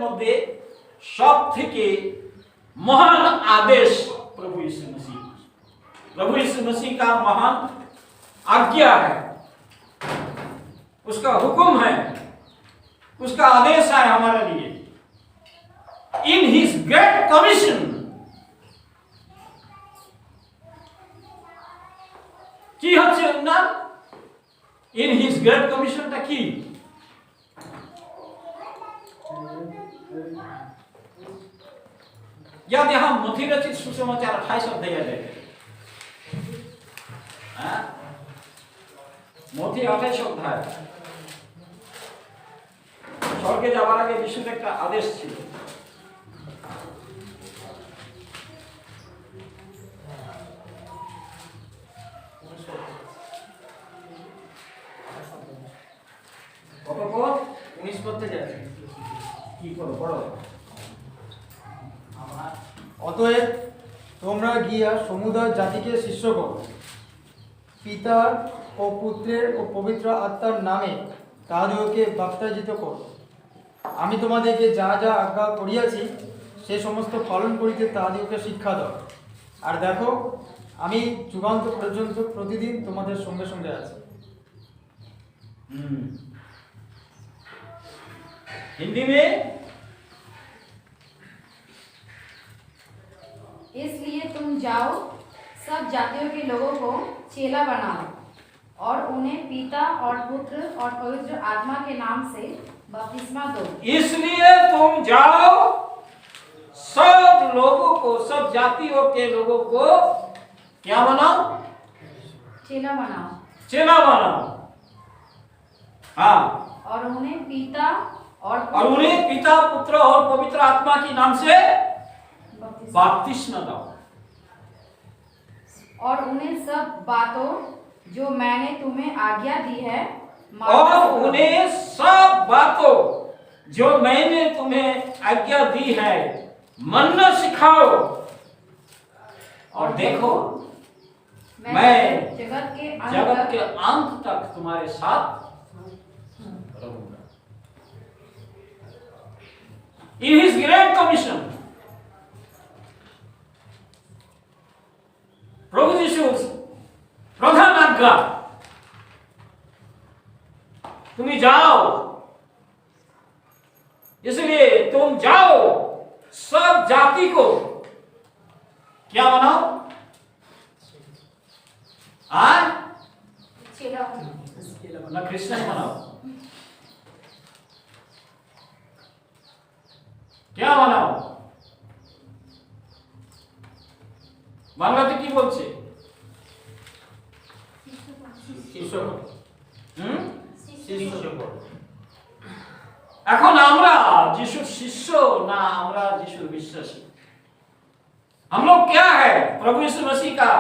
মধ্যে সব থেকে महान आदेश प्रभु यीशु मसीह, प्रभु यीशु मसीह का महान आज्ञा है, उसका हुक्म है, उसका आदेश है हमारे लिए। इन हिज ग्रेट कमीशन, কি হচ্ছে না इन हिज ग्रेट कमीशनটা কি? याद यहाँ मथी रचित सुसमाचार 28 अध्याय है। मथी 28 अध्याय স্বর্গে যাওয়ার আগে যিশুর একটা আদেশ ছিল। কত পদ? 19 পদ থেকে আছে। কি করো পড়ো। অতএব তোমরা গিয়া সমুদয় জাতিকে শিষ্য করো, পিতার ও পুত্রের ও পবিত্র আত্মার নামে তাহাদিগকে বাপ্তাজিত করো। আমি তোমাদেরকে যা যা আজ্ঞা করিয়াছি সে সমস্ত পালন করিতে তাহাদিগকে শিক্ষা দাও। আর দেখো, আমি যুগান্ত পর্যন্ত প্রতিদিন তোমাদের সঙ্গে সঙ্গে আছি। हिंदी में इसलिए तुम जाओ, सब जातियों के लोगों को चेला बनाओ और उन्हें पिता और पुत्र और पवित्र आत्मा के नाम से बपतिस्मा दो। इसलिए तुम जाओ, सब लोगों को, सब जातियों के लोगों को क्या बनाओ? चेला बनाओ। चेला बनाओ। हाँ, और उन्हें पिता और उन्हें पिता, पुत्र और पवित्र आत्मा के नाम से बपतिस्मा दो। और उन्हें सब बातों जो मैंने तुम्हें आज्ञा दी है, और उन्हें सब बातों जो मैंने तुम्हें आज्ञा दी है मानना सिखाओ। और देखो, मैं जगत के अंत तक तुम्हारे साथ रहूंगा। In his great commission, प्रभु यीशु प्रधान आज्ञा, तुम जाओ, इसलिए तुम जाओ, सब जाति को क्या बनाओ? ना क्रिश्चियन बनाओ, क्या बनाओ? বাংলাতে কি বলছে? এখন আমরা যিশুর শিষ্য না আমরা যিশুর বিশ্বাসী? हम लोग क्या है? प्रभु यीशु मसीह का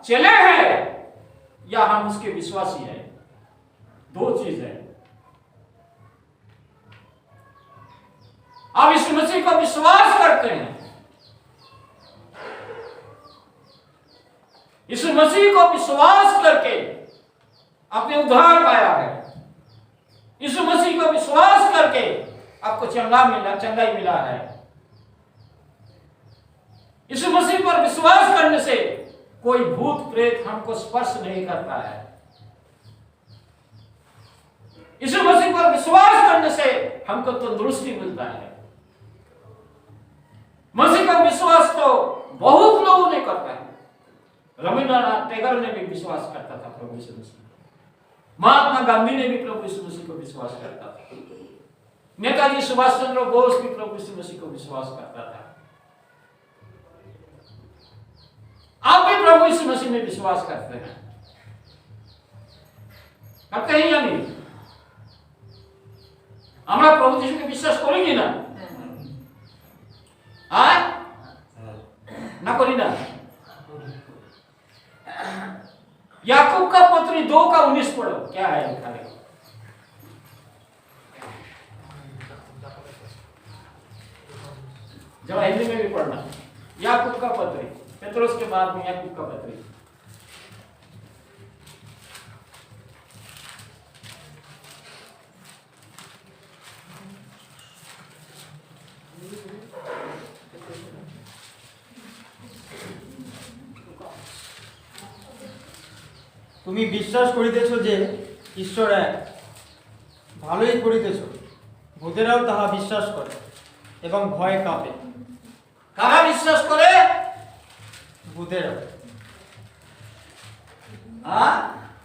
चेले हैं या हम उसके विश्वासी हैं? दो चीज है। आप यीशु मसीह को विश्वास करते हैं, यीशु मसीह को विश्वास करके आपने उद्धार पाया है, यीशु मसीह को विश्वास करके आपको चंगाई मिला है। यीशु मसीह पर विश्वास करने से कोई भूत प्रेत हमको स्पर्श नहीं करता है। यीशु मसीह पर विश्वास करने से हमको तंदुरुस्ती मिलता है। मसीह का विश्वास तो बहुत लोगों ने करता है। रविंद्रनाथ टैगोर ने भी विश्वास करता था प्रभु यीशु मसीह, महात्मा गांधी ने भी प्रभु यीशु मसीह को विश्वास करता था, नेताजी सुभाष चंद्र बोस भी प्रभु यीशु मसीह को विश्वास करता था। आप भी प्रभु यीशु मसीह में विश्वास करते हैं? करते हैं या नहीं? আমরা প্রভু যিশুকে বিশ্বাস করি কি না? ना करी ना? याकूब का पत्री 2:19 पढ़ो, क्या है लिखा है? जरा हिंदी में भी पढ़ना। याकूब का पत्री, पेत्रोस के बाद में याकूब का पत्री। তুমি বিশ্বাস করিতেছ যে ঈশ্বর এক, ভালোই করিতেছ। ভূতেরাও তাহা বিশ্বাস করে এবং ভয় কাঁপে। কারা বিশ্বাস করে? ভূতেরা। हाँ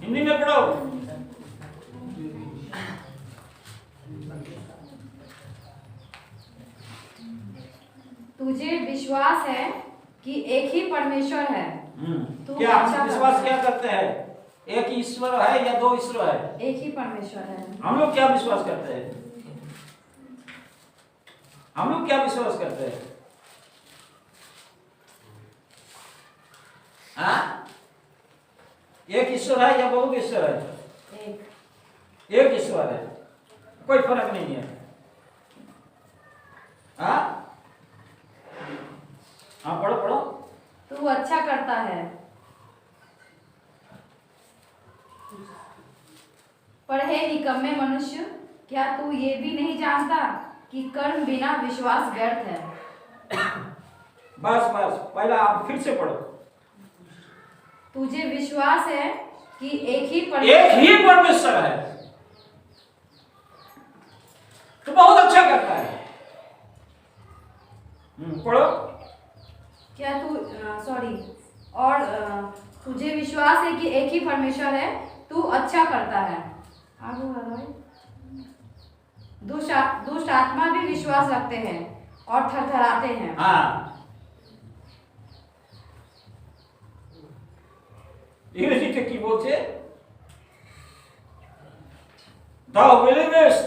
हिंदी में पढ़ो। तुझे विश्वास है कि एक ही परमेश्वर है। तू क्या अच्छा हम विश्वास करता क्या करते हैं? एक ही ईश्वर है या दो ईश्वर है? एक ही परमेश्वर है। हम लोग क्या विश्वास करते हैं? हम लोग क्या विश्वास करते हैं? हाँ? एक ईश्वर है या बहुत ईश्वर है? एक ईश्वर है, कोई फर्क नहीं है। हाँ हाँ पढ़ो पढ़ो। तू अच्छा करता है, पर हे निकम्मे मनुष्य, क्या तू ये भी नहीं जानता कि कर्म बिना विश्वास व्यर्थ है। बस बस पहला आप फिर से पढ़ो। तुझे विश्वास है कि एक ही परमेश्वर है, तो बहुत अच्छा करता है। पढ़ो। क्या तू और तुझे विश्वास है कि एक ही परमेश्वर है, तू अच्छा करता है। दुष्ट आत्मा भी विश्वास रखते हैं और थरथराते हैं। हाँ ইংরেজিতে কি বলছে? Thou believest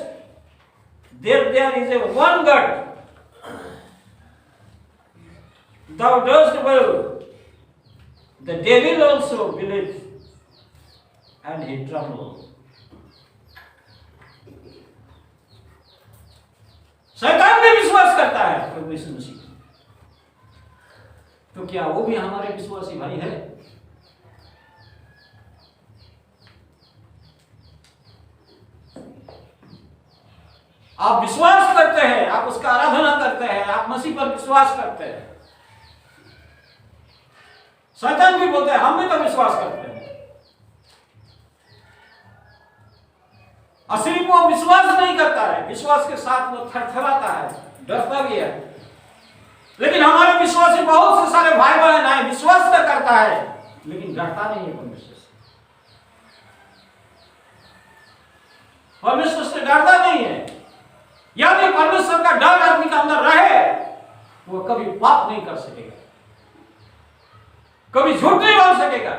that there is a one God. Thou dost well. The devil also believes and he trembles. शैतान भी विश्वास करता है प्रभु यीशु मसीह। तो क्या वो भी हमारे विश्वासी भाई है? आप विश्वास करते हैं, आप उसका आराधना करते हैं, आप मसीह पर विश्वास करते हैं। शैतान भी बोलते हैं हम भी तो विश्वास करते हैं। असली वो विश्वास नहीं करता है, विश्वास के साथ वो थरथराता है, डरता भी है। लेकिन हमारे विश्वासी बहुत से सारे भाई बहन हैं, विश्वास तो करता है लेकिन डरता नहीं है परमेश्वर से। परमेश्वर से डरता नहीं है। यदि परमेश्वर का डर आदमी के अंदर रहे वो कभी पाप नहीं कर सकेगा, कभी झूठ नहीं बोल सकेगा,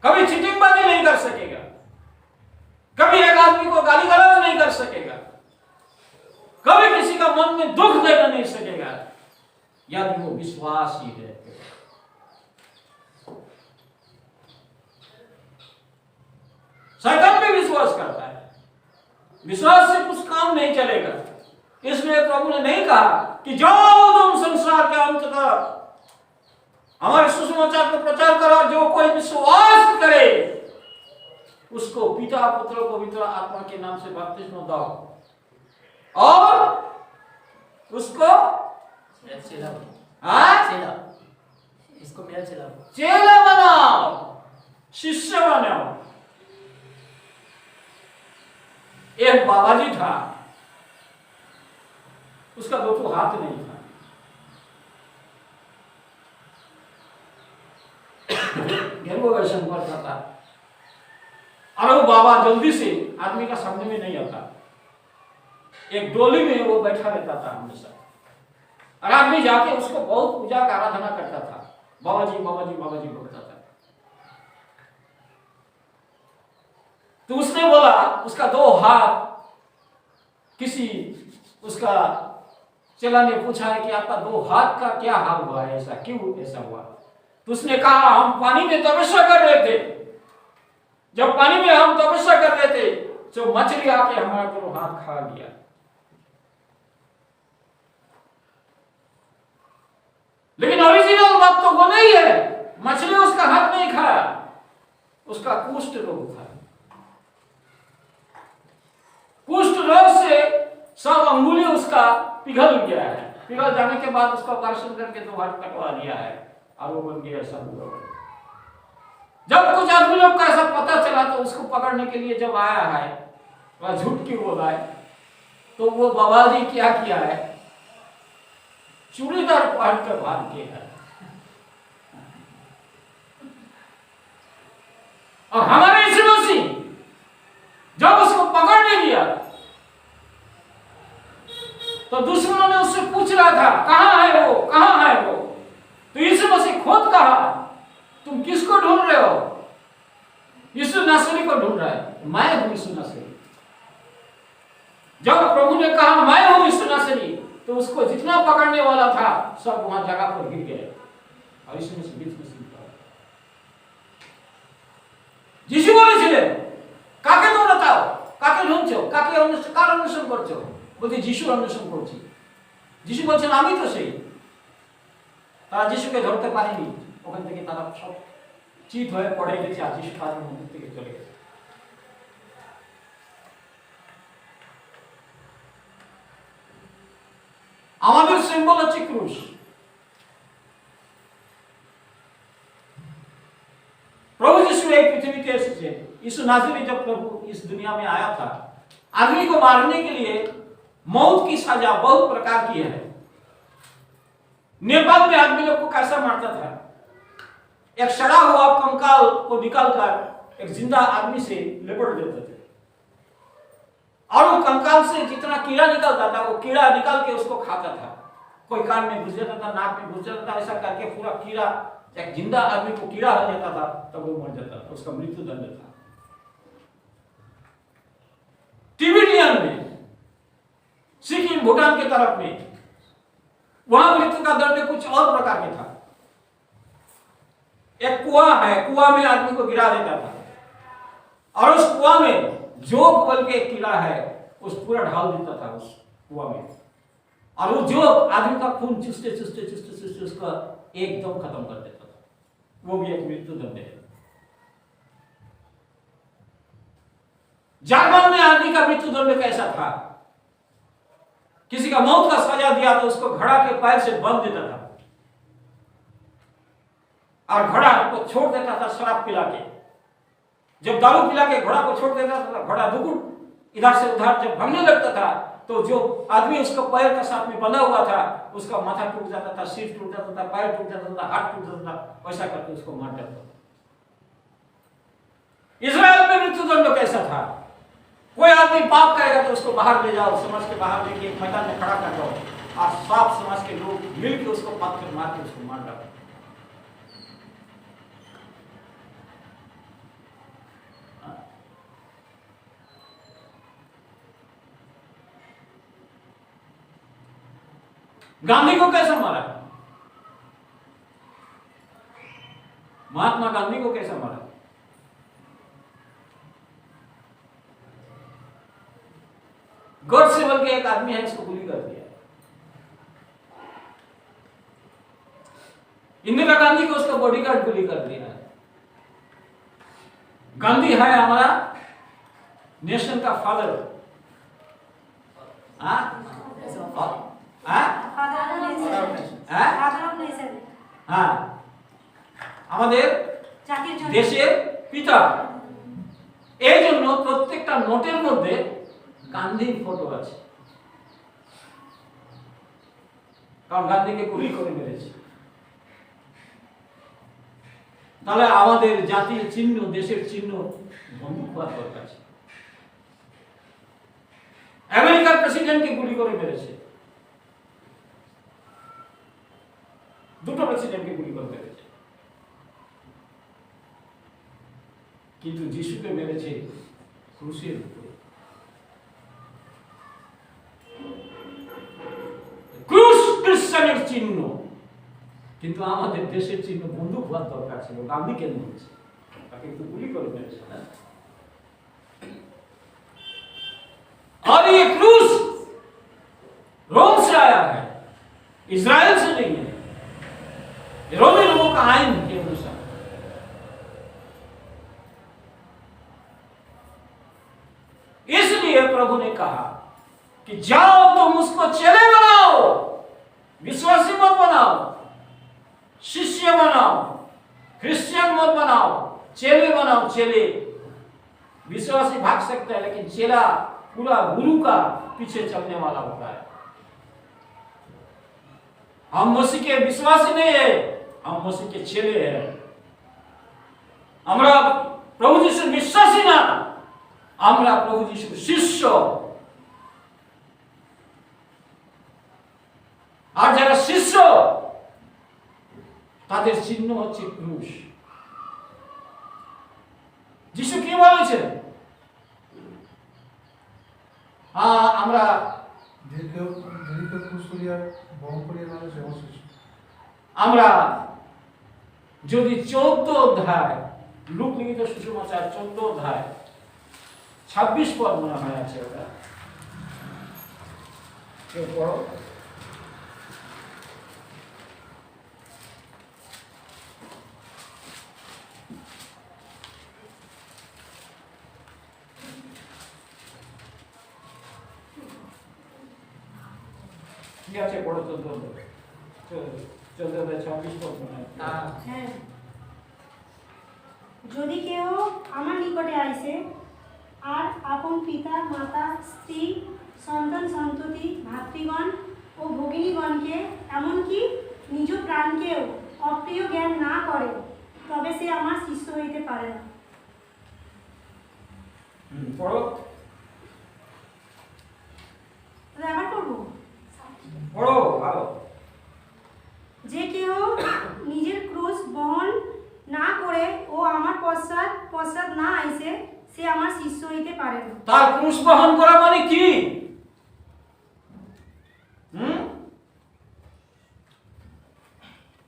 कभी चीटिंगबाजी नहीं कर सकेगा, कभी एक आदमी को गाली गलौज नहीं कर सकेगा, कभी किसी का मन में दुख देना नहीं सकेगा, यदि वो विश्वासी है। शैतान भी विश्वास करता है, विश्वास से कुछ काम नहीं चलेगा। इसलिए प्रभु ने नहीं कहा कि जाओ तुम संसार के अंत तक हमारे सुसमाचार को प्रचार करो, जो कोई विश्वास करे उसको पिता पुत्र पवित्र आत्मा के नाम से बपतिस्मा दो और उसको चेला बनाओ, शिष्य बनाओ। एक बाबा जी था, उसका दो हाथ नहीं था, दर्शन करता था और वो बाबा जल्दी से आदमी का सामने में नहीं आता, एक डोली में वो बैठा रहता था हमेशा और आदमी जाके उसको बहुत पूजा का आराधना करता था, बाबा जी बाबा जी बाबा जी बोलता था। तो उसने बोला, उसका दो हाथ, किसी उसका चेला ने पूछा है कि आपका दो हाथ का क्या हाल हुआ है, ऐसा क्यों ऐसा हुआ? तो उसने कहा हम पानी में तपस्या कर रहे थे, जब पानी में हम तपस्या कर रहे थे तो मछली आके हमारा दोनों हाथ खा लिया। लेकिन ओरिजिनल बात तो वो नहीं है, मछली उसका हाथ नहीं खाया, उसका कुष्ठ रोग था। कुष्ठ रोग से सब अंगुली उसका पिघल गया है, पिघल जाने के बाद उसका ऑपरेशन करके दो हाथ कटवा दिया है और वो बन गया सब। जब कुछ आदमी लोग का ऐसा पता चला तो उसको पकड़ने के लिए जब आया है, वह झूठ क्यों बोला है, तो वो बाबाजी क्या किया है, चूड़ीदार पहन कर भाग के है। और हमारे यीशु मसीह जब उसको पकड़ने लिया तो दुश्मनों ने उससे पूछ रहा था, कहां है वो, कहां है वो। तो यीशु मसीह खुद कहा, तुम किसको ढूंढ रहे हो? यीशु नासरी को ढूंढ रहा है। मैं हूं यीशु नासरी। जब प्रभु ने कहा मैं हूं यीशु नासरी, तो उसको जितना पकड़ने वाला था सब वहां जगह पर गिर गए और यीशु मसीह बीच में सीधा। यीशु বলেছিলেন, কাকে তোমরা চাও, কাকে ঢুঁড়ছো, কাকে কার অন্বেষণ করছো? বলতে যিশুর অন্বেষণ করছি। যিশু বলছেন আমি তো সেই। তারা যিশুকে ধরতে পারেনি, ওখান থেকে তারা সব চিত হয়ে পড়ে গেছে আর যিশু তাদের মধ্যে থেকে চলে গেছে। আমাদের সিম্বল হচ্ছে ক্রুশ। प्रभु यीशु एक पृथ्वी के ऐसे यीशु नाज़री जब प्रभु इस दुनिया में आया था, आदमी को मारने के लिए मौत की सजा बहुत प्रकार की है। नेपाल में आदमी लोग को कैसा मारता था, एक सड़ा हुआ कंकाल को निकालकर एक जिंदा आदमी से लिपट देते थे और वो कंकाल से जितना कीड़ा निकलता था वो कीड़ा निकाल के उसको खाता था। कोई कान में घुस जाता था, नाक में घुस जाता था, ऐसा करके पूरा कीड़ा, एक जिंदा आदमी को कीड़ा हो जाता था तब वो मर जाता था, उसका मृत्यु दंड था। टिबेटियन में, सिक्किम भूटान के तरफ में, वहां मृत्यु का दंड कुछ और प्रकार के था। एक कुआं है, कुआं में आदमी को गिरा देता था और उस कुआं में जोग बोल के कीड़ा है, उस पूरा ढाल देता था उस कुआं में और वो जोग आदमी का खून चुसते चुसते चुसते चुसते उसका एकदम खत्म कर देता था। वो भी एक मृत्यु दंड है। जर्मन में आदमी का मृत्यु दंड कैसा था, किसी का मौत का सजा दिया तो उसको घड़ा के पैर से बांध देता था और घड़ा को छोड़ देता था शराब पिला के। जब दारू पिला के घोड़ा को छोड़ देता था, घोड़ा दुगुट इधर से उधर जब भागने लगता था तो जो आदमी उसका पैर का साथ में बंधा हुआ था उसका माथा टूट जाता था, सिर टूट जाता था, पैर टूट जाता था, हाथ टूट जाता था, वैसा करके उसको मार देता था। इजराइल में मृत्यु दंड कैसा था, कोई आदमी पाप करेगा तो उसको बाहर ले जाओ, समाज के बाहर लेके एक मैदान में खड़ा कर दो और सब समाज के लोग मिलकर उसको पत्थर मार के उसको मार डालो। गांधी को कैसा मारा, महात्मा गांधी को कैसा मारा? गॉड से बोल के एक आदमी है, उसको गोली कर दिया। इंदिरा गांधी को उसका बॉडीगार्ड गोली कर दिया। गांधी है हमारा नेशन का फादर। আমাদের দেশের পিতা। এই জন্য প্রত্যেকটা নোটের মধ্যে গান্ধীর ফটো আছে, কারণ গান্ধীকে গুলি করে মেরেছে। তাহলে আমাদের জাতির চিহ্ন, দেশের চিহ্ন বন্ধুক হওয়ার দরকার আছে। আমেরিকার প্রেসিডেন্টকে গুলি করে মেরেছে, দুটো প্রেসিডেন্টকে গুলি করে মেরেছে, কিন্তু যিশুকে মেরেছে ক্রুশের উপরে। ক্রুশ খ্রিস্টানের চিহ্ন, কিন্তু আমাদের দেশের চিহ্ন বন্দুক হওয়ার দরকার ছিল। গান্ধী কেন হচ্ছে, তাকে একটু গুলি করে মেরেছে না। और ये क्रूस रोम से आया है, इजराइल से नहीं है, रोमी लोगों का आइन के अनुसार। इसलिए प्रभु ने कहा कि जाओ तुम उसको चेले बनाओ, विश्वासी मत बनाओ, शिष्य बनाओ, क्रिश्चियन मत बनाओ, चेले बनाओ, चेले। विश्वासी भाग सकता है, लेकिन चेला पूरा गुरु का पीछे चलने वाला होता है। हम मसीह के विश्वासी नहीं है, हम मसीह के चेले हैं। আমরা প্রভু যিশুর বিশ্বাসী না, আমরা প্রভু যিশুর শিষ্য। আর যারা শিষ্য তাদের চিহ্ন হচ্ছে ক্রুশ। যিশু কি বলেছেন? আমরা আমরা যদি 14 অধ্যায়, লুক লিখিত সুসমাচার 14 অধ্যায় 26 পদ মনে হয় আছে, ওটা কেউ পড়ো। ঠিক আছে, পড়ো 14 অধ্যায় 26 পদ মনে হয়। হ্যাঁ, যদি কেউ আমার নিকটে আইসে আর আপন পিতা মাতা স্ত্রী সন্তান সন্ততি ভাতৃগণ ও ভগিনীগণকে এমনকি নিজ প্রাণকেও অপ্রিয় জ্ঞান না করে, তবে সে আমার শিষ্য হইতে পারে না। পড়ো, তাহলে আবার করবো। পড়ো ভালো। যে কেউ নিজের ক্রুশ বহন না করে ও আমার পশ্চাৎ না আইসে, সে আমার শিষ্য হইতে পারে না। তার ক্রুশ বহন করা মানে কি?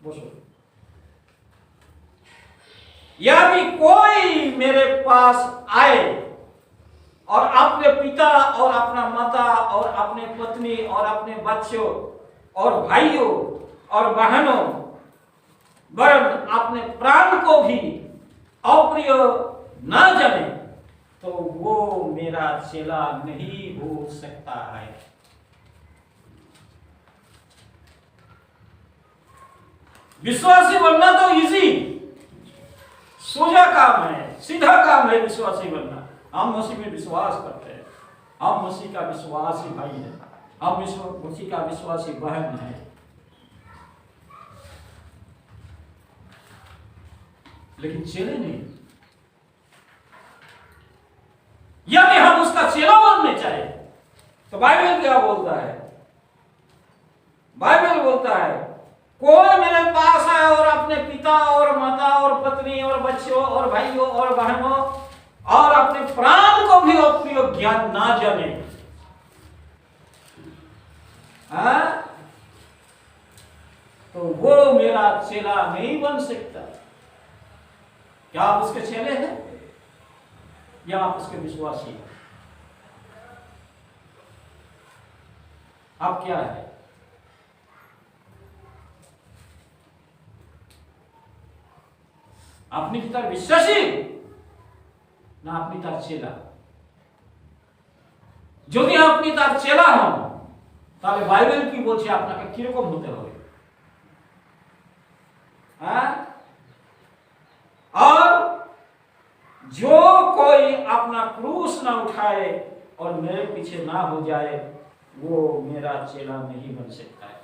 বসো। यदि कोई मेरे पास आए और अपने पिता और अपना माता और अपने पत्नी और अपने बच्चों और भाइयों और बहनों वरन अपने प्राण को भी अप्रिय न जाने, तो वो मेरा चेला नहीं हो सकता है। विश्वासी बनना तो इजी, सोजा काम है, सीधा काम है विश्वासी बनना। हम मसीह में विश्वास करते हैं, हम मसीह का विश्वासी भाई है, हम मसीह का विश्वासी बहन है। लेकिन चेले नहीं। यदि हम उसका चेला बनने चाहे तो बाइबल क्या बोलता है? बाइबल बोलता है कोई मेरे पास आए और अपने पिता और माता और पत्नी और बच्चों और भाइयों और बहनों और अपने प्राण को भी अप्रिय ज्ञान ना जाने, तो वो मेरा चेला नहीं बन सकता। क्या आप उसके चेले हैं या आप उसके विश्वासी हैं? आप क्या है? আপনি কি তার বিশ্বাসী না আপনি তার চেলা? যদি আপনি তার চেলা হন, তাহলে বাইবেল কি বলছে আপনাকে কিরকম হতে হবে? और जो कोई अपना क्रूस ना उठाए और मेरे पीछे ना हो जाए, वो मेरा चेला नहीं बन सकता है।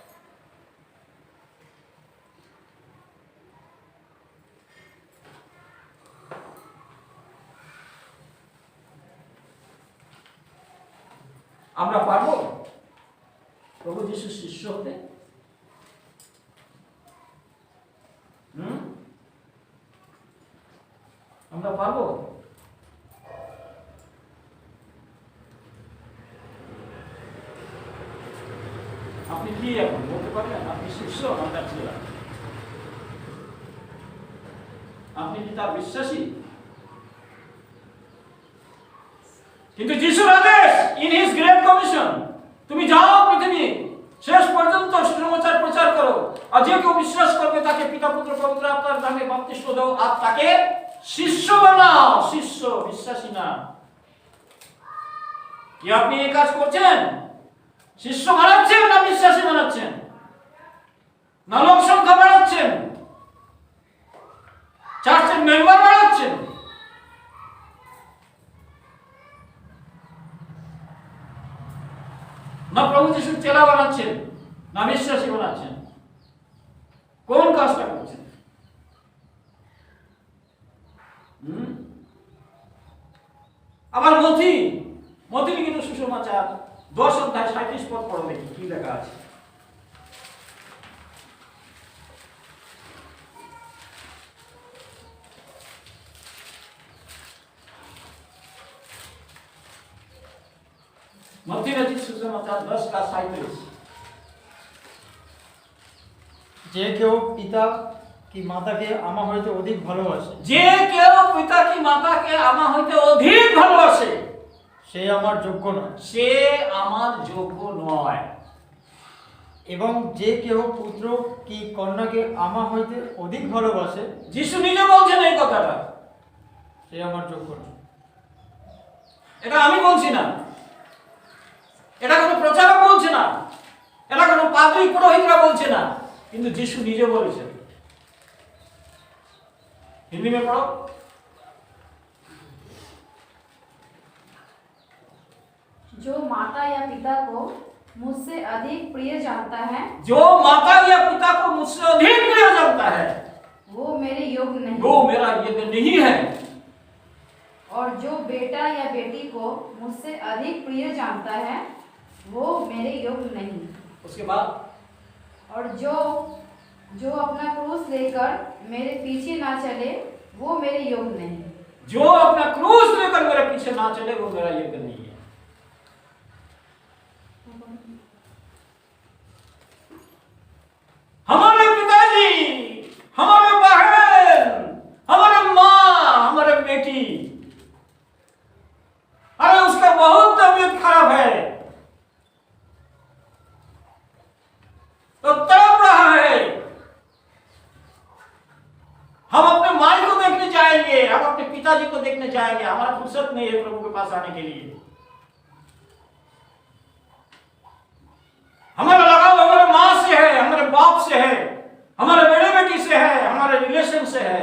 আমরা পারবো প্রভু যিশুর শিষ্য হতে? আমরা পারবো? আপনি কি এখন বলতে পারবেন আপনি শিষ্য না তার ছেলে? আপনি কি তার বিশ্বাসী? কিন্তু যিশুর আদেশ, ইন হিজ গ্রেট কমিশন, তুমি যাও পৃথিবী শেষ পর্যন্ত সুসমাচার প্রচার করো, আর যে কেউ বিশ্বাস করবে তাকে পিতা পুত্র পবিত্র আত্মার নামে বাপ্তিস্ম দাও আর তাকে শিষ্য বানাও। শিষ্য, বিশ্বাসী না। কি আপনি এই কাজ করছেন? শিষ্য বানাচ্ছেন না বিশ্বাসী বানাচ্ছেন? না লোক সংখ্যা বাড়াচ্ছেন, চার্চের মেম্বার বাড়াচ্ছেন? প্রভু যিশু চেলা বানাচ্ছেন না বিশ্বাসী বানাচ্ছেন? কোন কাজটা করছেন? আবার মতি কিন্তু সুসমাচার 10 অধ্যায় 37 পদ পড়বে, কি লেখা আছে? मत्ती रचित सुसमाचार 10 का 37। যে কেউ পিতা কি মাতাকে আমা হইতে অধিক ভালোবাসে, যে কেউ পিতা কি মাতাকে আমা হইতে অধিক ভালোবাসে, সে আমার যোগ্য নয়। সে আমার যোগ্য নয়। এবং যে কেউ পুত্র কি কন্যাকে আমা হইতে অধিক ভালোবাসে, যিশু নিজে বলছেন এই কথাটা, সে আমার যোগ্য নয়। এটা আমি বলছি না, এটা কোনো প্রচারক বলছে না, এটা কোনো পাদ্রী পুরোহিতরা বলছে না, কিন্তু যিশু নিজে বলেছেন। हिंदी में पढ़ो। जो माता या पिता को मुझसे अधिक प्रिय जानता है, जो माता या पिता को मुझसे अधिक प्रिय जानता है, वो मेरे योग्य नहीं। वो मेरा योग्य नहीं है। और जो बेटा या बेटी को मुझसे अधिक प्रिय जानता है, वो मेरे योग्य नहीं। उसके बाद और जो अपना क्रूस लेकर मेरे पीछे ना चले, वो मेरे योग्य नहीं। जो अपना क्रूस लेकर मेरे पीछे ना चले, वो मेरा योग्य नहीं है। हमारे पिताजी, हमारे बहन, हमारे माँ, हमारे बेटी, अरे उसका बहुत तबीयत खराब है, तो तड़प रहा है, हम अपने माई को देखने जाएंगे, हम अपने पिताजी को देखने जाएंगे, हमारा फुर्सत नहीं है प्रभु के पास आने के लिए। हमारा लगाव हमारे माँ से है, हमारे बाप से है, हमारे बेटे बेटी से है, हमारे रिलेशन से है,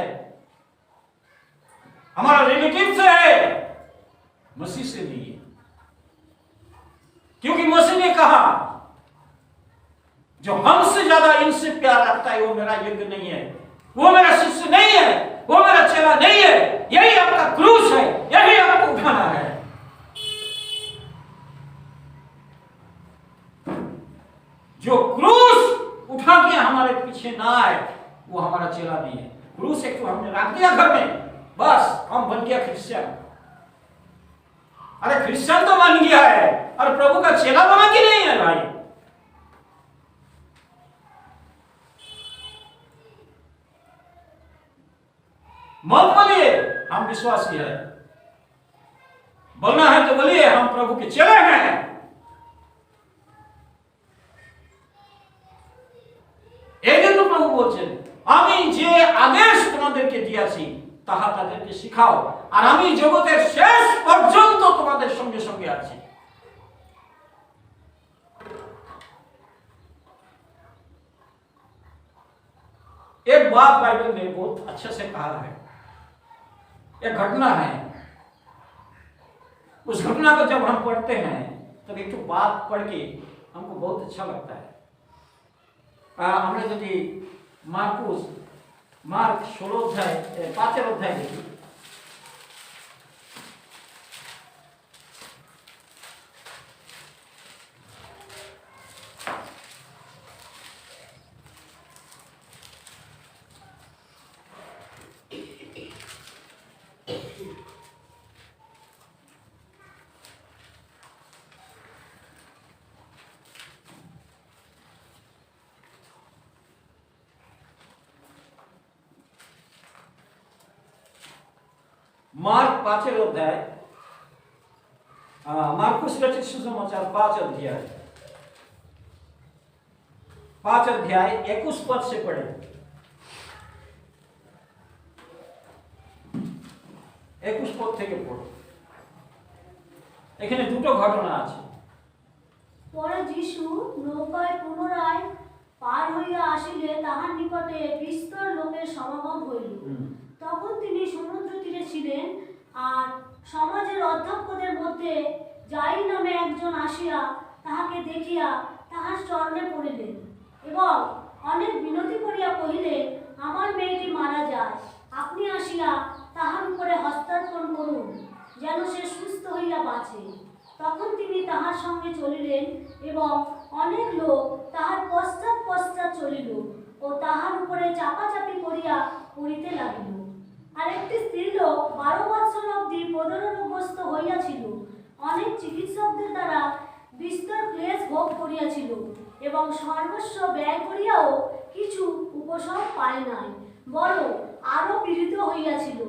हमारा रिलेटिव से है, मसीह से नहीं है। क्योंकि मसीह ने कहा जो हमसे ज्यादा इनसे प्यार रखता है वो मेरा योग्य नहीं है, वो मेरा शिष्य नहीं है, वो मेरा चेला नहीं है। यही आपका क्रूस है, यही आपको उठाना है। जो क्रूस उठा के हमारे पीछे ना आए, वो हमारा चेला नहीं है। क्रूस एक तो हमने रख दिया घर में, बस हम बन गया क्रिश्चियन। अरे क्रिश्चियन तो बन गया है, और प्रभु का चेला बना कि नहीं है भाई? मत बोलिए हम विश्वासी है, बोलना है तो बोलिए हम प्रभु के चेले हैं। এই জন্য প্রভু বলছেন, আমি যে আদেশ তোমাদেরকে দিয়েছি তাহা তাদেরকে শিখাও, আর আমি জগতের শেষ পর্যন্ত তোমাদের সঙ্গে সঙ্গে আছি। एक बात बाइबल में बहुत अच्छे से कहा है, एक घटना है, उस घटना को जब हम पढ़ते हैं तब एक तो बात पढ़ के हमको बहुत अच्छा लगता है। আমরা যদি মার্ক 16 অধ্যায় 5 অধ্যায় দেখি, मार्क 5 अध्याय, मार्कुस रचित सुसमाचार 5 अध्याय 21 पद से पढ़े। 21 পদ থেকে পড়ো। এখানে দুটো ঘটনা আছে। পরে যিশু নৌকায় পুনরায় পার হইয়া আসিলে তাহার নিকটে বিস্তর লোকের সমাগম হইল। তখন তিনি সমুদ্র তীরে ছিলেন, আর সমাজের অধ্যক্ষদের মধ্যে যাই নামে একজন আসিয়া তাহাকে দেখিয়া তাহার চরণে পড়িলেন এবং অনেক বিনতি করিয়া কহিলেন, আমার মেয়েটি মারা যায়, আপনি আসিয়া তাহার উপরে হস্তার্পণ করুন, যেন সে সুস্থ হইয়া বাঁচে। তখন তিনি তাহার সঙ্গে চলিলেন এবং অনেক লোক তাহার পশ্চাৎ পশ্চাৎ চলিল ও তাহার উপরে চাপাচাপি করিয়া পড়িতে লাগিল। আর একটি স্ত্রীলোক 12 বৎসর অবধি প্রদারগ্রস্ত হইয়াছিল, অনেক চিকিৎসকদের দ্বারা বিস্তর ক্লেশ ভোগ করিয়াছিল এবং সর্বস্ব ব্যয় করিয়াও কিছু উপশম পায় নাই, বরং আরো পীড়িত হইয়াছিল।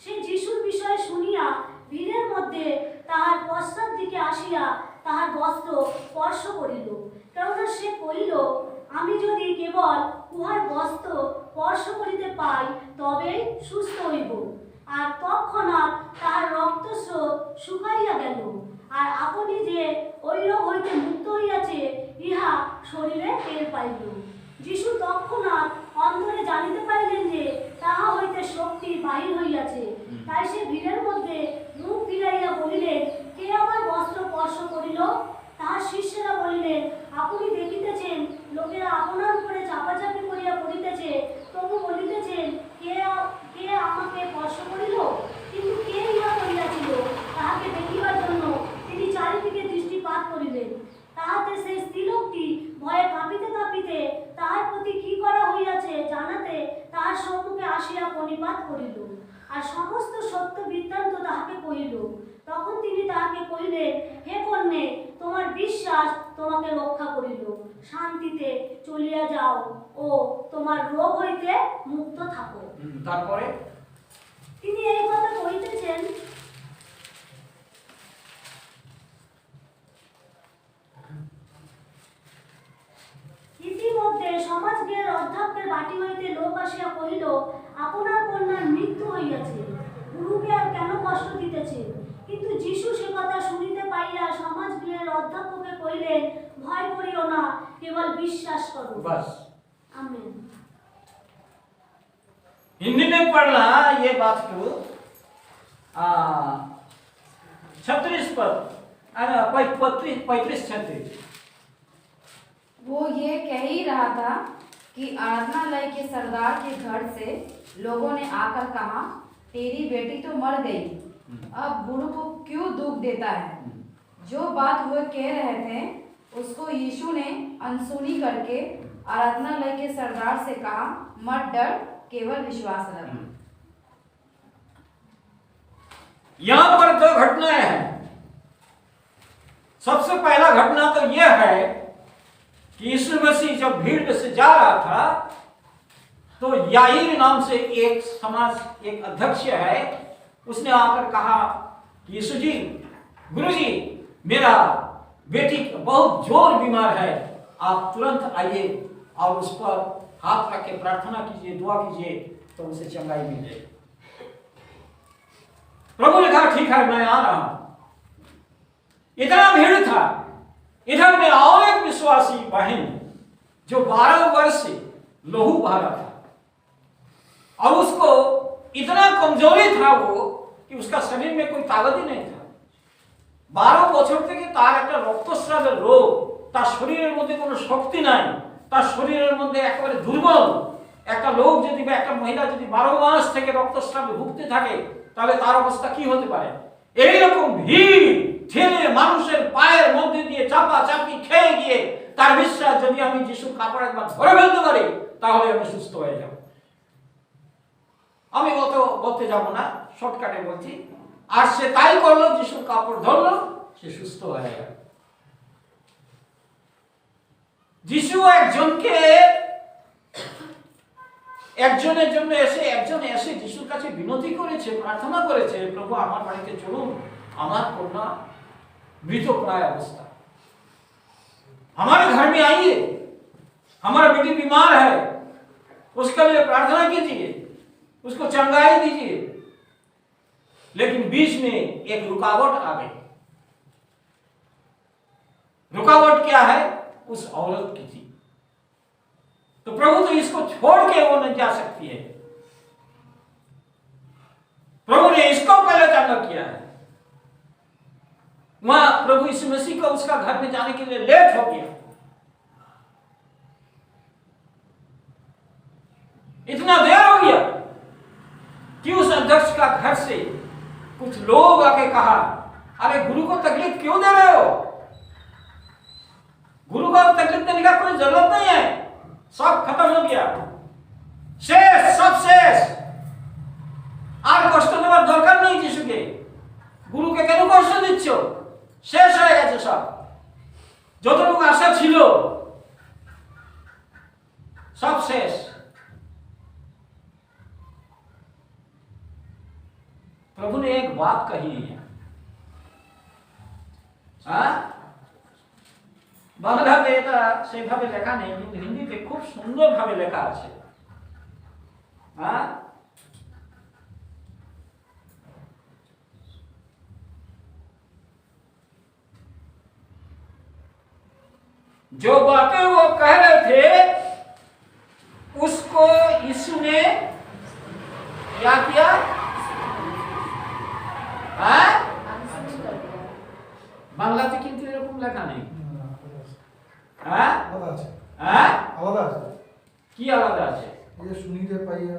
সে যিশুর বিষয়ে শুনিয়া ভিড়ের মধ্যে তাহার পশ্চাৎ দিকে আসিয়া তাহার বস্ত্র স্পর্শ করিল, কেননা সে কহিল, আমি যদি কেবল উহার বস্ত্র স্পর্শ করিতে পাই তবেই সুস্থ হইব। আর তৎক্ষণাৎ তাহার রক্তস্রোত শুকাইয়া গেল, আর আপনি যে ওই রোগ হইতে মুক্ত হইয়াছে ইহা শরীরে টের পাইল। যিশু তৎক্ষণাৎ অন্তরে জানিতে পারিলেন যে তাহা হইতে শক্তি বাহির হইয়াছে। তাই সে ভিড়ের মধ্যে মুখ ফিরাইয়া বলিলেন, কে আমার বস্ত্র স্পর্শ করিল? তাহার শিষ্যেরা বলিলেন, আপনি দেখিতেছেন লোকেরা আপনার উপরে চাপাচাপি করিয়া পড়িতেছে, তবু বলিতেছেন, কে আমাকে স্পর্শ করিল? কিন্তু কে ইহা করিয়াছিল তাহাকে দেখিবার জন্য তিনি চারিদিকে দৃষ্টিপাত করিলেন। তাহাতে সেই স্ত্রীলোকটি ভয়ে কাঁপিতে কাঁপিতে তাহার প্রতি কি করা হইয়াছে জানাতে তাহার সম্মুখে আসিয়া প্রণিপাত করিল, আর সমস্ত সত্য বৃত্তান্ত তাহাকে কহিল। তখন তিনি তাহাকে কহিলেন, হে কন্যে, তোমার বিশ্বাস তোমাকে রক্ষা করিল, শান্তিতে চলিয়া যাও ও তোমার রোগ হইতে মুক্ত থাকো। তারপরে তিনি এই কথা কহিতেছেন, ইতিমধ্যে সমাজগৃহের অধ্যক্ষের বাটি হইতে লোক আসিয়া কহিল, আপনার কন্যার মৃত্যু হইয়াছে, গুরুকে আর কেন কষ্ট দিতেছে? কিন্তু যিশু সে কথা শুনিতে পাইয়া সমাজগৃহের অধ্যক্ষকে কহিলেন, ভয় করিও না, কেবল বিশ্বাস করো। बस आमीन। हिंदी में पढ़ना ये बात को 36 पद 35-36। वो ये कह ही रहा था कि आराधनालय के सरदार के घर से लोगों ने आकर कहा, तेरी बेटी तो मर गई, अब गुरु को क्यों दुख देता है? जो बात वो कह रहे थे उसको यीशु ने अनसुनी करके आराधनालय के सरदार से कहा, मत डर, केवल विश्वास रख। यहां पर दो घटनाएं हैं। सबसे पहला घटना तो यह है कि यीशु मसीह जब भीड़ में से जा रहा था तो याईर नाम से एक अध्यक्ष है, उसने आकर कहा, यीशु जी, गुरु जी, मेरा बेटी बहुत जोर बीमार है, आप तुरंत आइए और उस पर हाथ रख के प्रार्थना कीजिए, दुआ कीजिए, तो उसे चंगाई मिले। प्रभु ने कहा, ठीक है, मैं आ रहा हूं। इतना भीड़ था। इधर में और एक विश्वासी बहन जो 12 वर्ष से लहू बहा रहा था, और उसको इतना कमजोरी था वो कि उसका शरीर में कोई ताकत ही नहीं था। 12 বছর থেকে তার একটা রক্তস্রাবের রোগ, তার শরীরের মধ্যে কোনো শক্তি নাই, তার শরীরের মধ্যে একেবারে দুর্বল একটা লোক যদি বা একটা মহিলা যদি 12 মাস থেকে রক্তস্রাবে ভুগতে থাকে তাহলে তার অবস্থা কি হতে পারে? এইরকম ভিড় ঠেলে মানুষের পায়ের মধ্যে দিয়ে চাপা চাপি খেয়ে গিয়ে তার বিশ্বাস, যদি আমি যিশুর কাপড় একবার ধরে ফেলতে পারি তাহলে আমি সুস্থ হয়ে যাব। আমি অত বলতে যাব না, শর্টকাটে বলছি। আর সে তাই করলো, যিশুর কাপড় ধরলো, সে সুস্থ হয়ে গেল। যিশু একজনের জন্য একজন এসে যিশুর কাছে বিনতি করেছে, প্রার্থনা করেছে, প্রভু আমার বাড়িতে চলুন, আমার कन्या मृत प्राय अवस्था, हमारे घर में आइए, हमारा बेटी बीमार है, उसके लिए प्रार्थना कीजिए, उसको चंगाई दीजिए। लेकिन बीच में एक रुकावट आ गई। रुकावट क्या है? उस औरत की थी। तो प्रभु तो इसको छोड़ के वो नहीं जा सकती है। प्रभु ने इसको पहले चंगा किया है, वहां प्रभु यीशु मसीह को उसका घर में जाने के लिए लेट हो गया। इतना देर हो गया कि उस अध्यक्ष का घर से कुछ लोग आके कहा, अरे गुरु को तकलीफ क्यों दे रहे हो? गुरु को तकलीफ देने का कोई जरूरत नहीं है, सब खत्म हो गया, शेष सब शेष, আর কষ্ট নেওয়ার দরকার নেই যিশুকে। গুরুকে কেন কষ্ট দিচ্ছ? শেষ হয়ে গেছে সব, যতটুকু আশা ছিল সব শেষ। प्रभु ने एक बात कही है, বাংলাতে এটা সেভাবে লেখা নেই, কিন্তু হিন্দিতে খুব সুন্দর ভাবে লেখা আছে। जो बातें वो कह रहे थे उसको यीशु ने क्या किया? বাংলাতে কিন্তু এরকম লেখা নেই। কি আলাদা আছে? শুনিতে পাইয়া,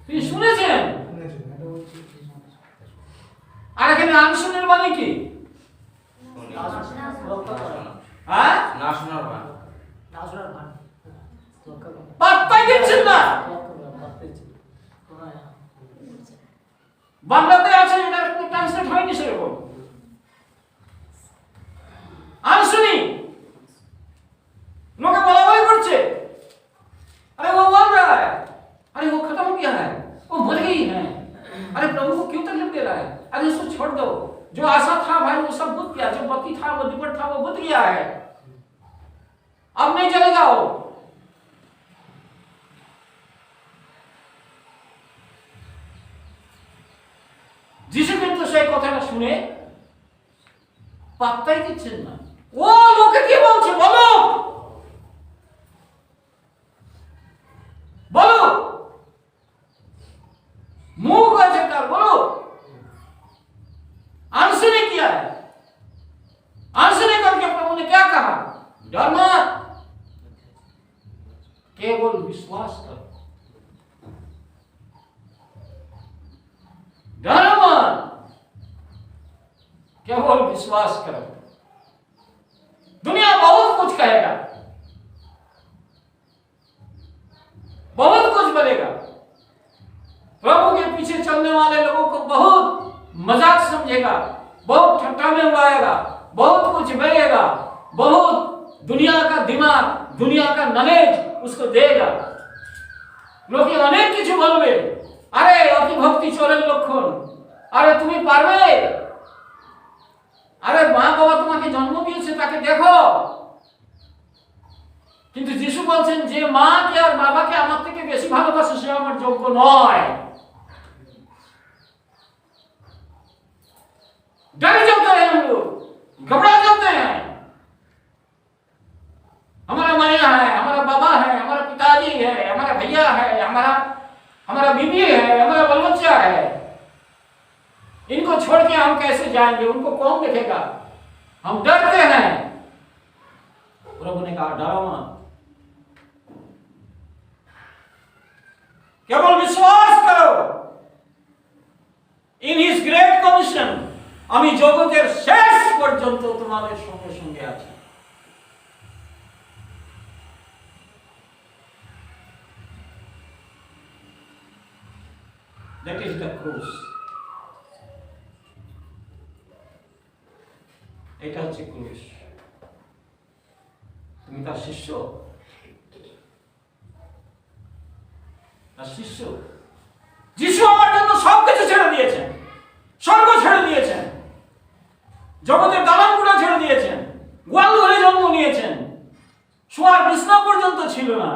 তুই শুনেছেন? আর এখানে আনশুনের মানে কি? পাত্তাই দিচ্ছেন না। বাংলাতে আছে, এটা ট্রান্সলেট হয়নি সেরকম। আনশুনি लोग बोला वही करছে, अरे वो मर रहा है, अरे वो खत्म हो गया है, वो मर गई है, अरे प्रभु को क्यों तकलीफ दे रहा है? अरे उसको छोड़ दो, जो आशा था भाई वो सब बुझ गया, जो बत्ती था वो दीपक था वो बुझ गया है, अब नहीं चलेगा वो। যিশু কিন্তু সেই কথাটা শুনে পাত্তাই দিচ্ছেন না। ও লোকে কি বলছে বলো, बोलो, मुंह का चक्कर बोलो। आंसू ने किया है, आंसू ने करके प्रभु ने क्या कहा? डर मत, केवल विश्वास करो, डरो मत, केवल विश्वास करो। दुनिया बहुत कुछ कहेगा, बहुत कुछ बोलेगा, प्रभु के पीछे चलने वाले लोगों को बहुत मजाक समझेगा, बहुत ठट्टा में उड़ाएगा, बहुत कुछ बोलेगा, बहुत दुनिया का दिमाग, दुनिया का नॉलेज उसको देगा। लोग अनेक কিছু বলবে, আরে অতি ভক্তি চোরের লক্ষণ, আরে তুমি পারবে, আরে মা বাবা তোমাকে জন্ম দিয়েছে তাকে দেখো। কিন্তু যিশু বলছেন যে মাকে আর বাবাকে আমার থেকে বেশি ভালোবাসে সে আমার যোগ্য নয়। डर जाते हैं हम लोग, घबरा जाते हैं। हमारा माया है, हमारा बाबा है, हमारा पिताजी है, हमारा भैया है, हमारा बीबी है, हमारा बाल बच्चा है, इनको छोड़ के हम कैसे जाएंगे? उनको कौन देखेगा? हम डरते हैं। प्रभु ने कहा डरो मत, केवल विश्वास करो। इन हिज ग्रेट कमिशन, আমি জগতের শেষ পর্যন্ত তোমাদের সঙ্গে সঙ্গে আছি। That is the cross. এটা হচ্ছে ক্রুশ। তুমি তার শিষ্য, তার শিষ্য। যিশু আমার জন্য সবকিছু ছেড়ে দিয়েছেন, স্বর্গ ছেড়ে দিয়েছেন, জগতের দালানগুলো ছেড়ে দিয়েছেন, গোয়াল ঘরে জন্ম নিয়েছেন, শোয়ার বিছানা পর্যন্ত ছিল না,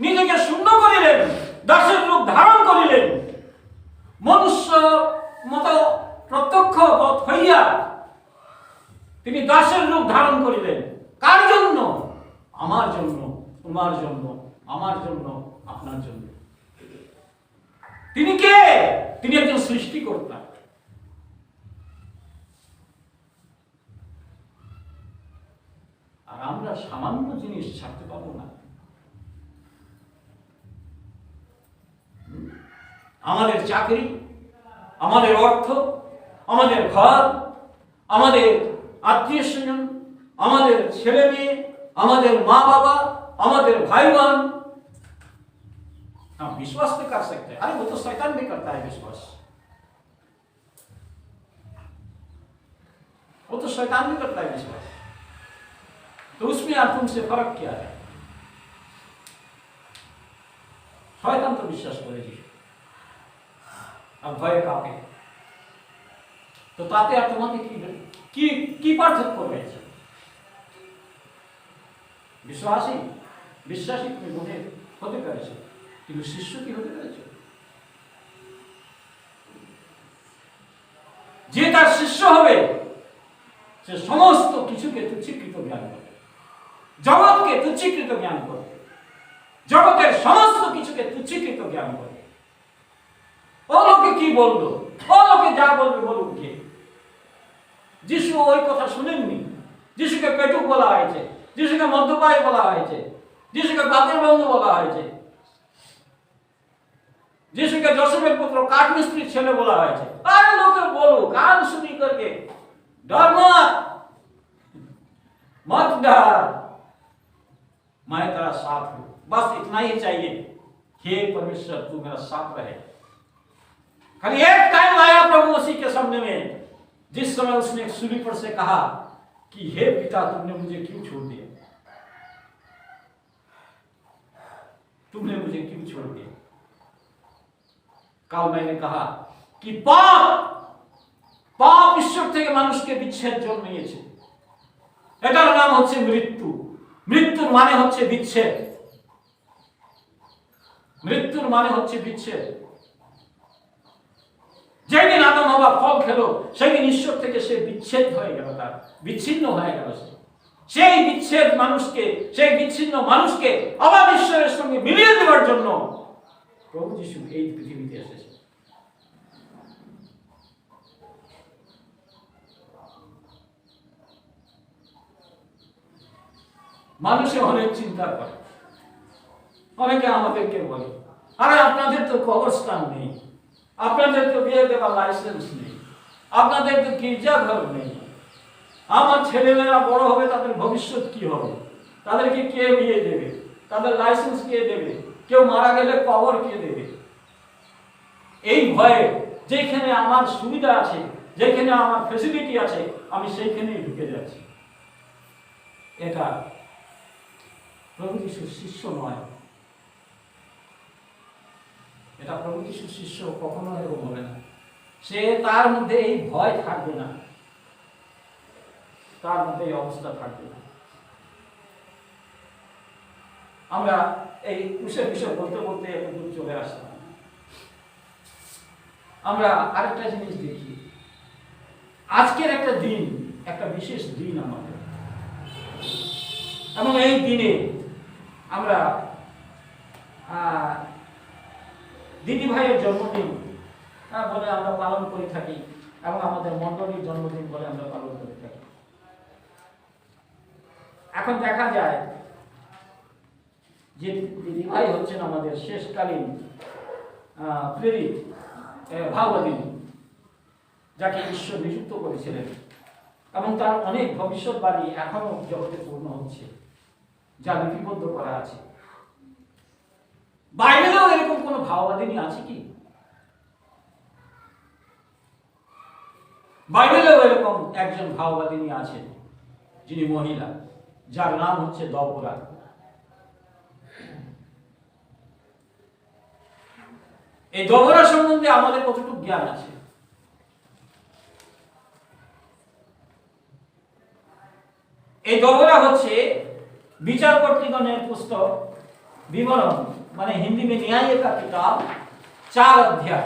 নিজেকে শূন্য করিলেন, দাসের রূপ ধারণ করিলেন, মনুষ্য মতো প্রত্যক্ষ বোধ হইয়া তিনি দাসের রূপ ধারণ করিলেন। কার জন্য? আমার জন্য, তোমার জন্য, আমার জন্য, আপনার জন্য। তিনি কে? তিনি একজন সৃষ্টিকর্তা। আর আমরা সামান্য জিনিস ছাড়তে পারবো না। আমাদের চাকরি, আমাদের অর্থ, আমাদের ঘর, আমাদের আত্মীয় স্বজন, আমাদের ছেলে মেয়ে, আমাদের माँ बाबा, আমাদের भाई बहन, हम विश्वास भी कर सकते हैं। अरे वो तो शैतान भी करता है विश्वास, वो तो शैतान भी करता है विश्वास। तो उसमें और तुमसे फर्क क्या है? शैतान तो विश्वास करेगी, अब भय कापे, তো তাতে আর তোমাকে কি কি পার্থক্য রয়েছে? বিশ্বাসী তুমি হতে পেরেছো, কিন্তু শিষ্য কি হতে পেরেছো? যে তার শিষ্য হবে সে সমস্ত কিছুকে তুচ্ছীকৃত জ্ঞান করবে, জগৎকে তুচ্ছীকৃত জ্ঞান করবে, জগতের সমস্ত কিছুকে তুচ্ছীকৃত জ্ঞান করবে। ও লোকে কি বললো, ও লোকে যা বলবে বলুক কে। যিশু ওই কথা শুনেননি। যিশুকে পেটুক বলা হয়েছে, যিশুকে মদ্যপায়ী বলা হয়েছে, যিশুকে বাতের বন্ধু বলা হয়েছে, যিশুকে जोसेफ पुत्र काटमिस्त्री ছেলে বলা হয়েছে। আরে লোকে বলুক, কান শুনি करके डर मत डर, मैं तेरा साथ हूं। बस इतना ही चाहिए, हे परमेश्वर तू मेरा साथ रहे। खाली एक टाइम आया प्रभु मसीह के सामने में, जिस समय उसने सूली पर से कहा कि हे पिता तुमने मुझे क्यों छोड़ दिया, तुमने मुझे क्यों छोड़ दिया। कल मैंने कहा कि पाप ईश्वर থেকে মানুষকে বিচ্ছেদ জন্মিয়েছে। এটার নাম হচ্ছে মৃত্যু। মৃত্যুর মানে হচ্ছে বিচ্ছেদ, মৃত্যুর মানে হচ্ছে বিচ্ছেদ। যেদিন আদম হাওয়া ফল খেলো সেদিন ঈশ্বর থেকে সে বিচ্ছেদ হয়ে গেল, তার বিচ্ছিন্ন হয়ে গেল। সেই বিচ্ছেদ মানুষকে, সেই বিচ্ছিন্ন মানুষকে আবার ঈশ্বরের সঙ্গে মিলিয়ে দেওয়ার জন্য প্রভু যিশু এই পৃথিবীতে এসেছে। মানুষে অনেক চিন্তা করে, অনেকে আমাদেরকে বলে আরে আপনাদের তো কবরস্থান নেই, আপনাদের তো বিয়ে দেওয়ার লাইসেন্স নেই, আপনাদের তো গির্জাঘর নেই, আমার ছেলেমেয়েরা বড় হবে তাদের ভবিষ্যৎ কি হবে, তাদেরকে কে বিয়ে দেবে, তাদের লাইসেন্স কে দেবে, কেউ মারা গেলে কবর কে দেবে। এই ভয়ে যেখানে আমার সুবিধা আছে, যেখানে আমার ফ্যাসিলিটি আছে, আমি সেইখানেই ঢুকে যাচ্ছি। এটা প্রভু যিশুর শিষ্য নয়, এটা প্রভু যিশুর শিষ্য কখনো এরকম হবে না। সে তার মধ্যে এই ভয় থাকবে না, তার মধ্যে এই অবস্থা থাকবে না। আমরা এই কুশের বিষয় বলতে বলতে এত দূর চলে আসলাম। আমরা আরেকটা জিনিস দেখি, আজকের একটা দিন, একটা বিশেষ দিন আমাদের, এবং এই দিনে আমরা দিদি ভাইয়ের জন্মদিন বলে আমরা পালন করে থাকি, এবং আমাদের মণ্ডলীর জন্মদিন বলে আমরা পালন করে থাকি। এখন দেখা যায় যে দিদি ভাই হচ্ছেন আমাদের শেষকালীন প্রেরিত ভাববাদিনী, যাকে ঈশ্বর নিযুক্ত করেছিলেন, এবং তার অনেক ভবিষ্যৎবাণী এখনো জগতে পূর্ণ হচ্ছে, যা লিপিবদ্ধ করা আছে। বাইবেলেও এরকম কোন ভাববাদিনী আছে কি? বাইবেলেও এরকম একজন ভাববাদিনী আছেন, যিনি মহিলা, যার নাম হচ্ছে দবোরা। এই দবোরা সম্বন্ধে আমাদের কতটুকু জ্ঞান আছে? এই দবোরা হচ্ছে বিচারকর্তৃগণের পুস্তক विवरण, माने हिंदी में न्याय का किताब 4 अध्याय।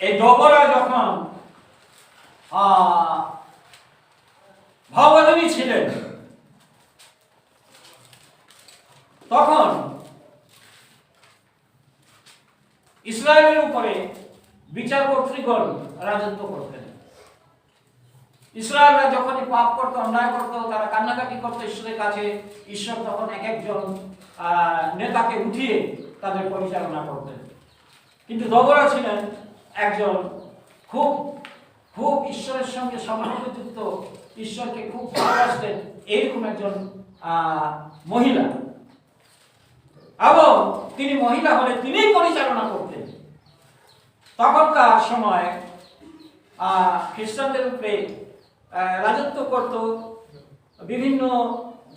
এই দবোরা যখন তিনি ছিলেন, তখন ইসরায়েলের উপরে বিচার কর্তৃগণ রাজত্ব করতেন। ইসরায়েলরা যখনই পাপ করত, অন্যায় করত, তারা কান্নাকাটি করতো ঈশ্বরের কাছে, ঈশ্বর তখন এক একজন নেতাকে উঠিয়ে তাদের পরিচালনা করতেন। কিন্তু দবরা ছিলেন একজন খুব খুব ঈশ্বরের সঙ্গে সম্পর্কযুক্ত, ঈশ্বরকে খুব ভালোবাসতেন এইরকম একজন মহিলা, এবং তিনি মহিলা হলে তিনিই পরিচালনা করতেন। তখনকার সময় খ্রিস্টানদের উপরে রাজত্ব করত বিভিন্ন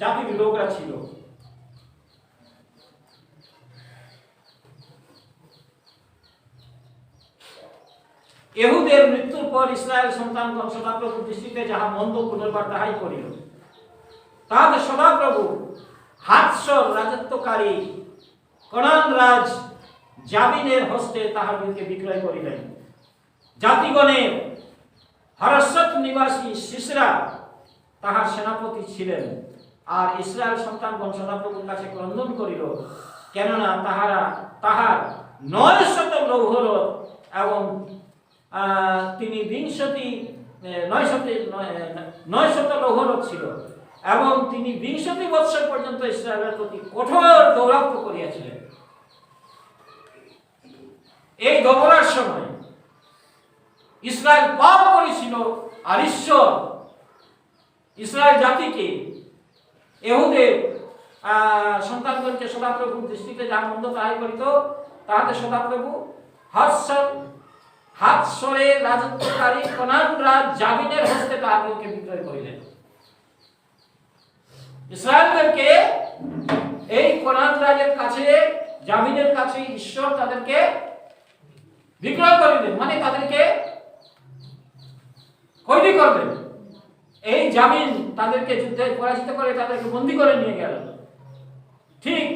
জাতির লোকরা ছিল। এহুদের মৃত্যুর পর ইসরায়েল সন্তানগণ সদাপ্রভুর দৃষ্টিতে যাহা মন্দ পুনর্বার তাহাই করিল। তাহাদের সদাপ্রভু হাৎসর রাজত্বকারী কনান রাজ জাবিনের হস্তে তাহাদেরকে বিক্রয় করিলেন। জাতিগণের হরস্বত নিবাসী সিসরা তাহার সেনাপতি ছিলেন, আর ইসরায়েল সন্তানগণ সদাপ্রভুর কাছে ক্রন্দন করিল, কেননা তাহার 900 লৌহরথ এবং তিনি 900 লৌহরথ ছিল, এবং তিনি 20 বৎসর পর্যন্ত ইসরায়েলের প্রতি কঠোর দৌরাত্ম্য করিয়াছিলেন। এই দমনের সময় ইসরায়েল পাপ করেছিল, আর ঈশ্বর ইসরায়েল জাতিকে, এহুদের সন্তানগণকে সদাপ্রভুর দৃষ্টিতে যা মন্দ তাহাই করিত, তাহাতে সদাপ্রভু হাৎসরে রাজত্বকারী কনান রাজ জাবিনের হস্তে তাহাদেরকে বিক্রয় করিলেন। ইসরায়েলদেরকে এই কনান রাজের কাছে, জাবিনের কাছে ঈশ্বর তাদেরকে বিক্রয় করিলেন, মানে তাদেরকে কয়দি করবেন। এই জামিন তাদেরকে যুদ্ধে পরাজিত করে তাদেরকে বন্দী করে নিয়ে গেল। ঠিক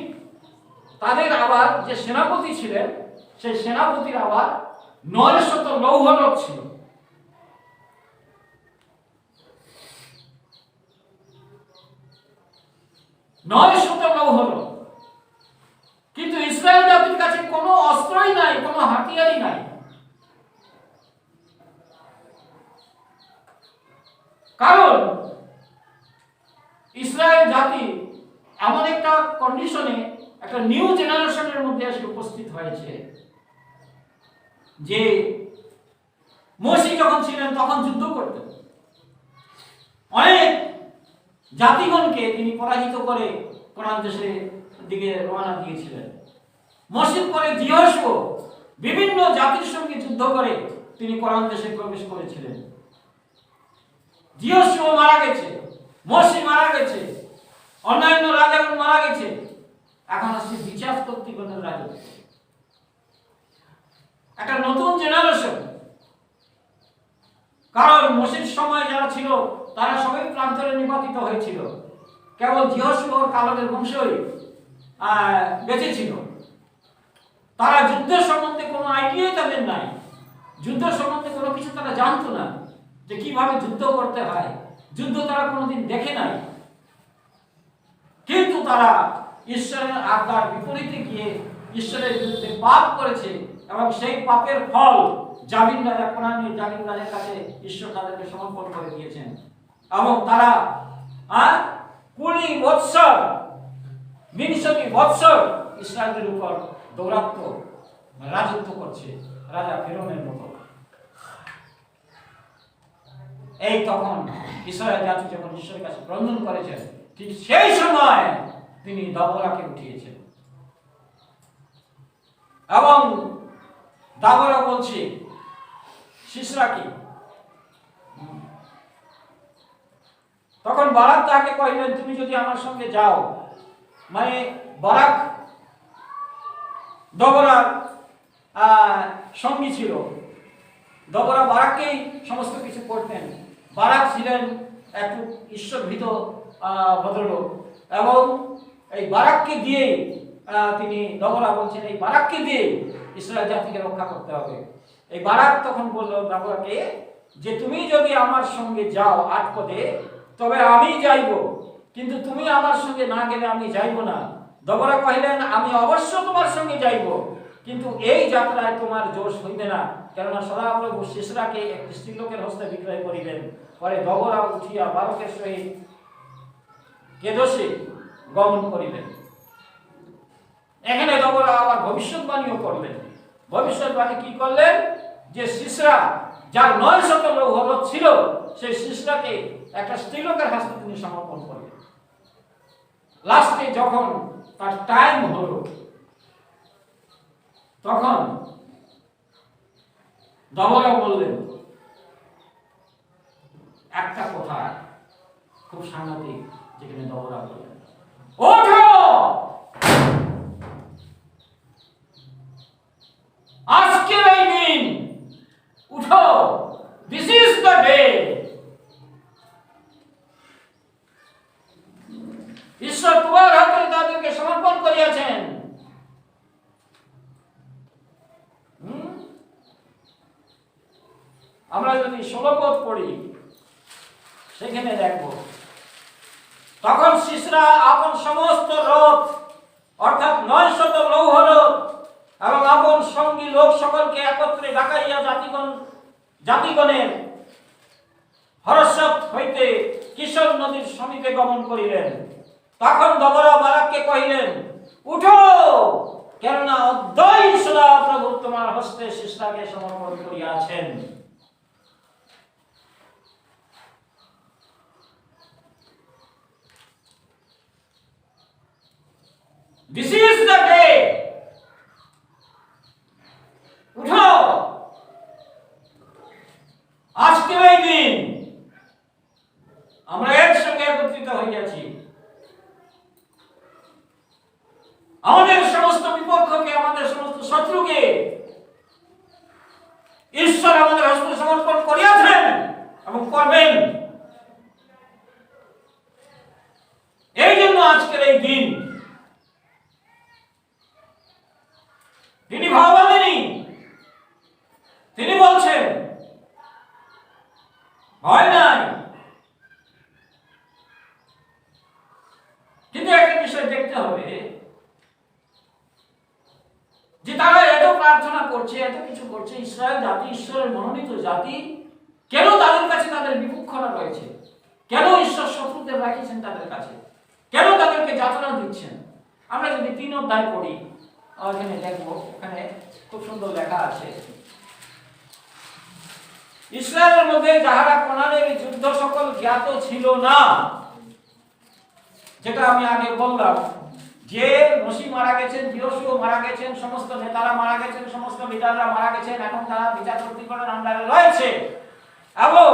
তাদের আবার যে সেনাপতি ছিলেন, সেই সেনাপতির আবার 900 লৌহরথ ছিল। কিন্তু ইসরায়েল জাতির কাছে কোনো অস্ত্রই নাই, কোনো হাতিয়ারই নাই। কারণ ইসরায়েল জাতি এমন একটা কন্ডিশনে, একটা নিউ জেনারেশনের মধ্যে এসে উপস্থিত হয়েছে যে মসি যখন ছিলেন তখন যুদ্ধ করতেন, অনেক জাতিগণকে তিনি পরাজিত করে কোরআন দেশের দিকে রওনা দিয়েছিলেন। মসির পরে জিহোশু বিভিন্ন জাতির সঙ্গে যুদ্ধ করে তিনি কোরআন দেশে প্রবেশ করেছিলেন। জিহোশু মারা গেছে, মসি মারা গেছে, অন্যান্য রাজাগণ মারা গেছে, এখন আসছে বিচার কর্তৃগণের রাজত্ব, একটা নতুন জেনারেশন। কারণ মসির সময় যারা ছিল তারা সবাই প্রান্তরে নিপাতিত হয়েছিল, কেবল জিহোশু ও কালেবের বংশই বেঁচে ছিল। তারা যুদ্ধের সম্বন্ধে কোনো আইডিয়াই তাদের নাই, যুদ্ধের সম্বন্ধে কোনো কিছু তারা জানতো না, যে কিভাবে যুদ্ধ করতে হয়, যুদ্ধ তারা কোনোদিন দেখে নাই। কিন্তু তারা ঈশ্বরের আজ্ঞার বিপরীতে গিয়ে ঈশ্বরের বিরুদ্ধে পাপ করেছে, এবং সেই পাপের ফল জামিন রাজা কোরআনের জামিন রাজার কাছে ঈশ্বর তাদেরকে সমর্পণ করে দিয়েছেন। এবং তারা 20 বৎসর 20 বৎসর ইসরায়েলের উপর দৌরাত্ম্য রাজত্ব করছে রাজা ফিরৌনের মতো। এই তখন ইসরায়েল জাতি যখন ঈশ্বরের কাছে ক্রন্দন করেছেন, ঠিক সেই সময় তিনি দাবরাকে উঠিয়েছেন। এবং দাবরা বলছে সিসরাকে, তখন বারাক তাকে কহিলেন, তুমি যদি আমার সঙ্গে যাও, মানে বারাক দবরার সঙ্গী ছিল, দবরা বারাককেই সমস্ত কিছু করতেন। বারাক ছিলেন একটু ঈশ্বরভীত ভদ্রলোক, এবং এই বারাককে দিয়ে তিনি, দবরা বলছেন এই বারাককে দিয়ে ইসরায়েল জাতিকে রক্ষা করতে হবে। এই বারাক তখন বলল দবরাকে যে তুমি যদি আমার সঙ্গে যাও, 8 পদে, তবে আমি যাইব, কিন্তু তুমি আমার সঙ্গে না গেলে আমি যাইব না। দবরা কহিলেন, আমি অবশ্য তোমার সঙ্গে যাইব, কিন্তু এই যাত্রায় তোমার জোশ হইবে না, কেননা সদাপ্রভু শিষ্যরাকে একটি স্ত্রীলোকের হস্তে বিক্রয় করিবেন। পরে দবরা উঠিয়া বালকের সহিত কেদোসে গমন করিলেন। এখানে দবরা আবার ভবিষ্যৎবাণীও করলেন। ভবিষ্যৎবাণী কি করলেন? যে শিষ্যরা যার 900 লৌহ ছিল, সেই শিষ্যরাকে একটা স্ত্রীলোকের হস্তে তিনি সমর্পণ করলেন। লাস্টে যখন তার টাইম হলো, তখন দবরা বললেন একটা কথা খুব সাংঘাতিক, যেখানে দবরা বললেন, ওঠো, আজকের এই দিন, উঠো, দিস ইজ দ্য ডে। ঈশ্বর তোমার হাতে তাদেরকে সমর্পণ করিয়াছেন। আমরা যদি 16 পদ পড়ি, সেখানে দেখব, তখন শিষ্যরা আপন সমস্ত রথ অর্থাৎ 900 লৌহ রথ এবং আপন সঙ্গী লোক সকলকে একত্রে ডাকাইয়া জাতিগণের হরস্বত হইতে কিশোর নদীর সমীপে গমন করিলেন। তখন দবরা বালককে কহিলেন, উঠো, কেননা অদ্বৈ সদাপ্রভু তোমার হস্তে শিষ্যরাকে সমর্পণ করিয়াছেন। This is the day. উঠো, আজকের এই দিন আমরা একসঙ্গে একত্রিত হইয়াছি। আমাদের সমস্ত বিপক্ষকে, আমাদের সমস্ত শত্রুকে ঈশ্বর আমাদের হস্তে সমর্পণ করিয়াছেন এবং করবেন। এই জন্য আজকের এই দিন তিনি ভাবালেনি। তিনি বলছেন, ভয় নাই। কিন্তু একটা বিষয় দেখতে হবে যে তারা এত প্রার্থনা করছে, এত কিছু করছে, ইসরায়েল জাতি ঈশ্বরের মনোনীত জাতি, কেন তাদের কাছে তাদের বিপক্ষরা রয়েছে? কেন ঈশ্বর শত্রুদের রাখিয়েছেন তাদের কাছে? কেন তাদেরকে যাতনা দিচ্ছেন? আমরা যদি 3 অধ্যায় পড়ি, ওখানে দেখবো, ওখানে খুব সুন্দর লেখা আছে, ইসরায়েলের মধ্যে যাহারা কনানের যুদ্ধ সকল জ্ঞাত ছিল না, যেটা আমি আগে বললাম, যে মসি মারা গেছেন, জিওসুও মারা গেছেন, সমস্ত নেতারা মারা গেছেন, সমস্ত লিডাররা মারা গেছেন, এখন তারা বিচার কর্তৃপক্ষের আন্ডারে রয়েছে। এবং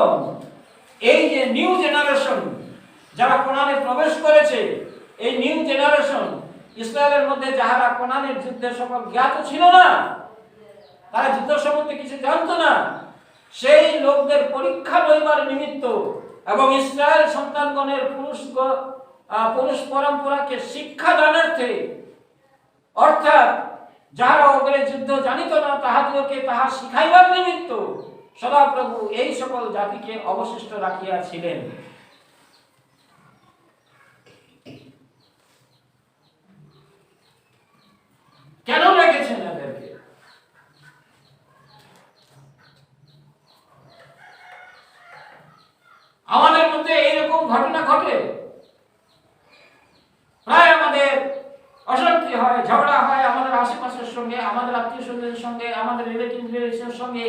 এই যে নিউ জেনারেশন যারা কোরআনে প্রবেশ করেছে, এই নিউ জেনারেশন ইসরায়েলের মধ্যে যাহারা কোরআনের যুদ্ধে সকল জ্ঞাত ছিল না, তারা যুদ্ধ সম্বন্ধে কিছু জানতো না, সেই লোকদের পরীক্ষা লইবার নিমিত্ত এবং ইসরায়েল সন্তানগণের পুরুষ পরম্পরাকে শিক্ষা দানার্থে, অর্থাৎ যাহারা অগ্রে যুদ্ধ জানিত না তাহাদিগকে তাহা শিখাইবার নিমিত্ত সদাপ্রভু এই সকল জাতিকে অবশিষ্ট রাখিয়াছিলেন। কেন রেখেছেন এদেরকে? আমাদের মধ্যে এইরকম ঘটনা ঘটে, প্রায় আমাদের অশান্তি হয়, ঝগড়া হয়, আমাদের আশেপাশের সঙ্গে, আমাদের আত্মীয় স্বজনের সঙ্গে, আমাদের রিলেটিভের সঙ্গে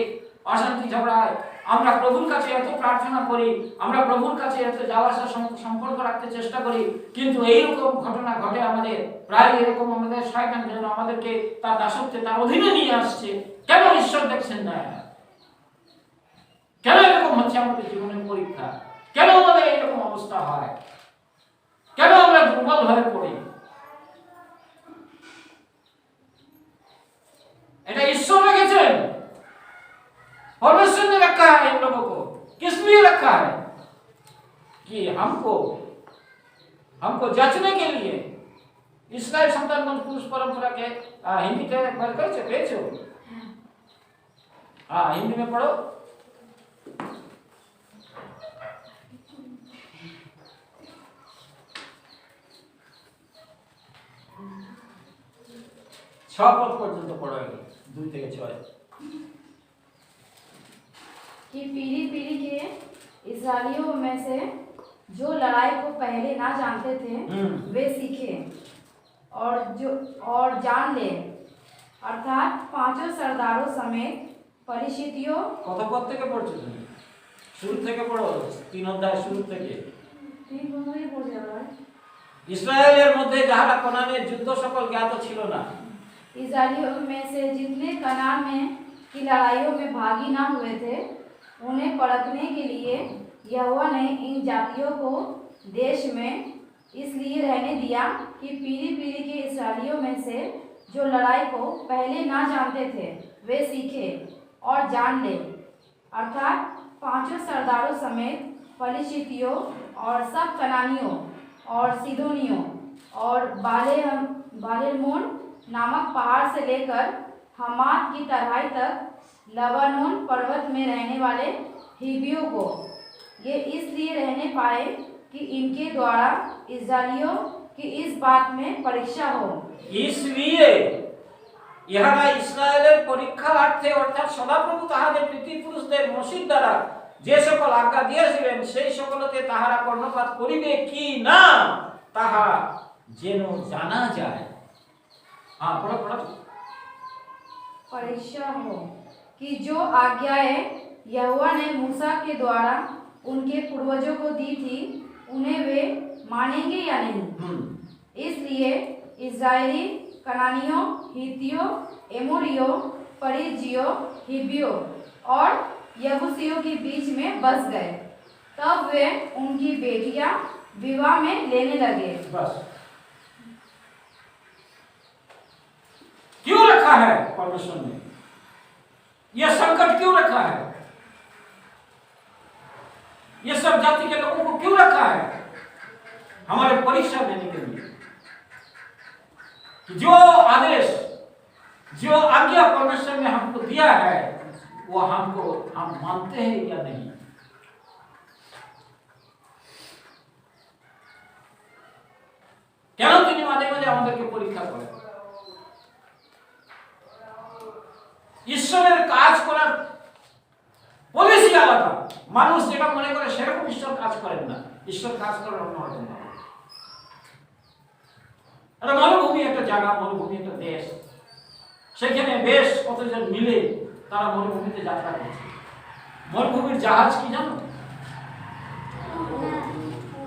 অশান্তি ঝগড়া হয়। আমরা প্রভুর কাছে এত প্রার্থনা করি, আমরা প্রভুর কাছে এত যাওয়া আসার সম্পর্ক রাখতে চেষ্টা করি, কিন্তু এইরকম ঘটনা ঘটে আমাদের প্রায়। এরকম আমাদের শয়তান যেন আমাদেরকে তার দাসত্বে, তার অধীনে নিয়ে আসছে। কেন ঈশ্বর দেখছেন না? কেন এরকম হচ্ছে আমাদের জীবনের পরীক্ষা? কেন আমাদের এইরকম অবস্থা হয়? কেন আমরা দুর্বল হয়ে পড়ি? এটা ঈশ্বর রেখেছেন। परमेश्वर ने रखा है इन लोगों को। किस लिए रखा है? कि हमको जांचने के लिए। इस्राएल संतान पुरुष परंपरा के हिंदी के कर चुके हो? हाँ, हिंदी में पढ़ो। 6 পদ পর্যন্ত পড়া গেল, 2 থেকে 6। कि पीढ़ी पीढ़ी के इस्राएलियों में से जो लड़ाई को पहले ना जानते थे वे सीखे और जान ले, अर्थात पांचों सरदारों समेत परिचितियों। কত পদ থেকে পড়ছো তুমি? শুরু থেকে পড়ো, 3 অধ্যায় শুরু থেকে। ठीक ही बोल रहा है। ইসরায়েলের মধ্যে যাহারা কনানের যুদ্ধ সকল জ্ঞাত ছিল না, इस्राएलियों में से जितने कनान में की लड़ाइयों में भागी ना हुए थे, उन्हें परखने के लिए यहोवा ने इन जातियों को देश में इसलिए रहने दिया कि पीढ़ी पीढ़ी के इस्राएलियों में से जो लड़ाई को पहले ना जानते थे वे सीखे और जान ले, अर्थात पांचों सरदारों समेत फलिस्तीनियों और सब कनानियों और सीदोनियों और बालेमोन नामक पहाड़ से लेकर हमात की तराई तक लबानोन पर्वत में रहने वाले हिब्बियों को। ये इसलिए रहने पाए कि इनके द्वारा इस्राएलियों की इस बात में परीक्षा हो। इसलिए ইহারা ইসরায়েলের পরীক্ষার্থে অর্থাৎ সদাপ্রভু তাহাদের পিতৃপুরুষদের মসজিদ দ্বারা যে সকল আজ্ঞা দিয়েছিলেন সেই সকলকে তাহারা কর্ণপাত করিবে কি না তাহা যেন জানা যায়। हाँ पढ़ो पढ़ो। परीक्षा हो कि जो आज्ञाएं यहोवा ने मूसा के द्वारा उनके पूर्वजों को दी थी उन्हें वे मानेंगे या नहीं। इसलिए इस्राएली कनानियों, हित्तियों, एमोरियों, परिज्जियों, हिब्बियों और यबूसियों के बीच में बस गए। तब वे उनकी बेटियां विवाह में लेने लगे। बस क्यों रखा है परमेश्वर ने? यह संकट क्यों रखा है? यह सब जाति के लोगों को क्यों रखा है? हमारे परीक्षा देने के लिए कि जो आदेश, जो आज्ञा परमेश्वर ने हमको दिया है वो हम मानते हैं या नहीं। কেন তিনি মাঝে মাঝে আমাদেরকে পরীক্ষা করেন? ঈশ্বরের কাজ করার পলিসি আলাদা। মানুষ যেটা মনে করে সেরকম ঈশ্বর কাজ করেন না। ঈশ্বর কাজ করেন অন্যরকম ভাবে। একটা মরুভূমি একটা জায়গা, মরুভূমি একটা দেশ, সেখানে বেশ কতজন মিলে তারা মরুভূমিতে যাত্রা করছে। মরুভূমির জাহাজ কি জানো?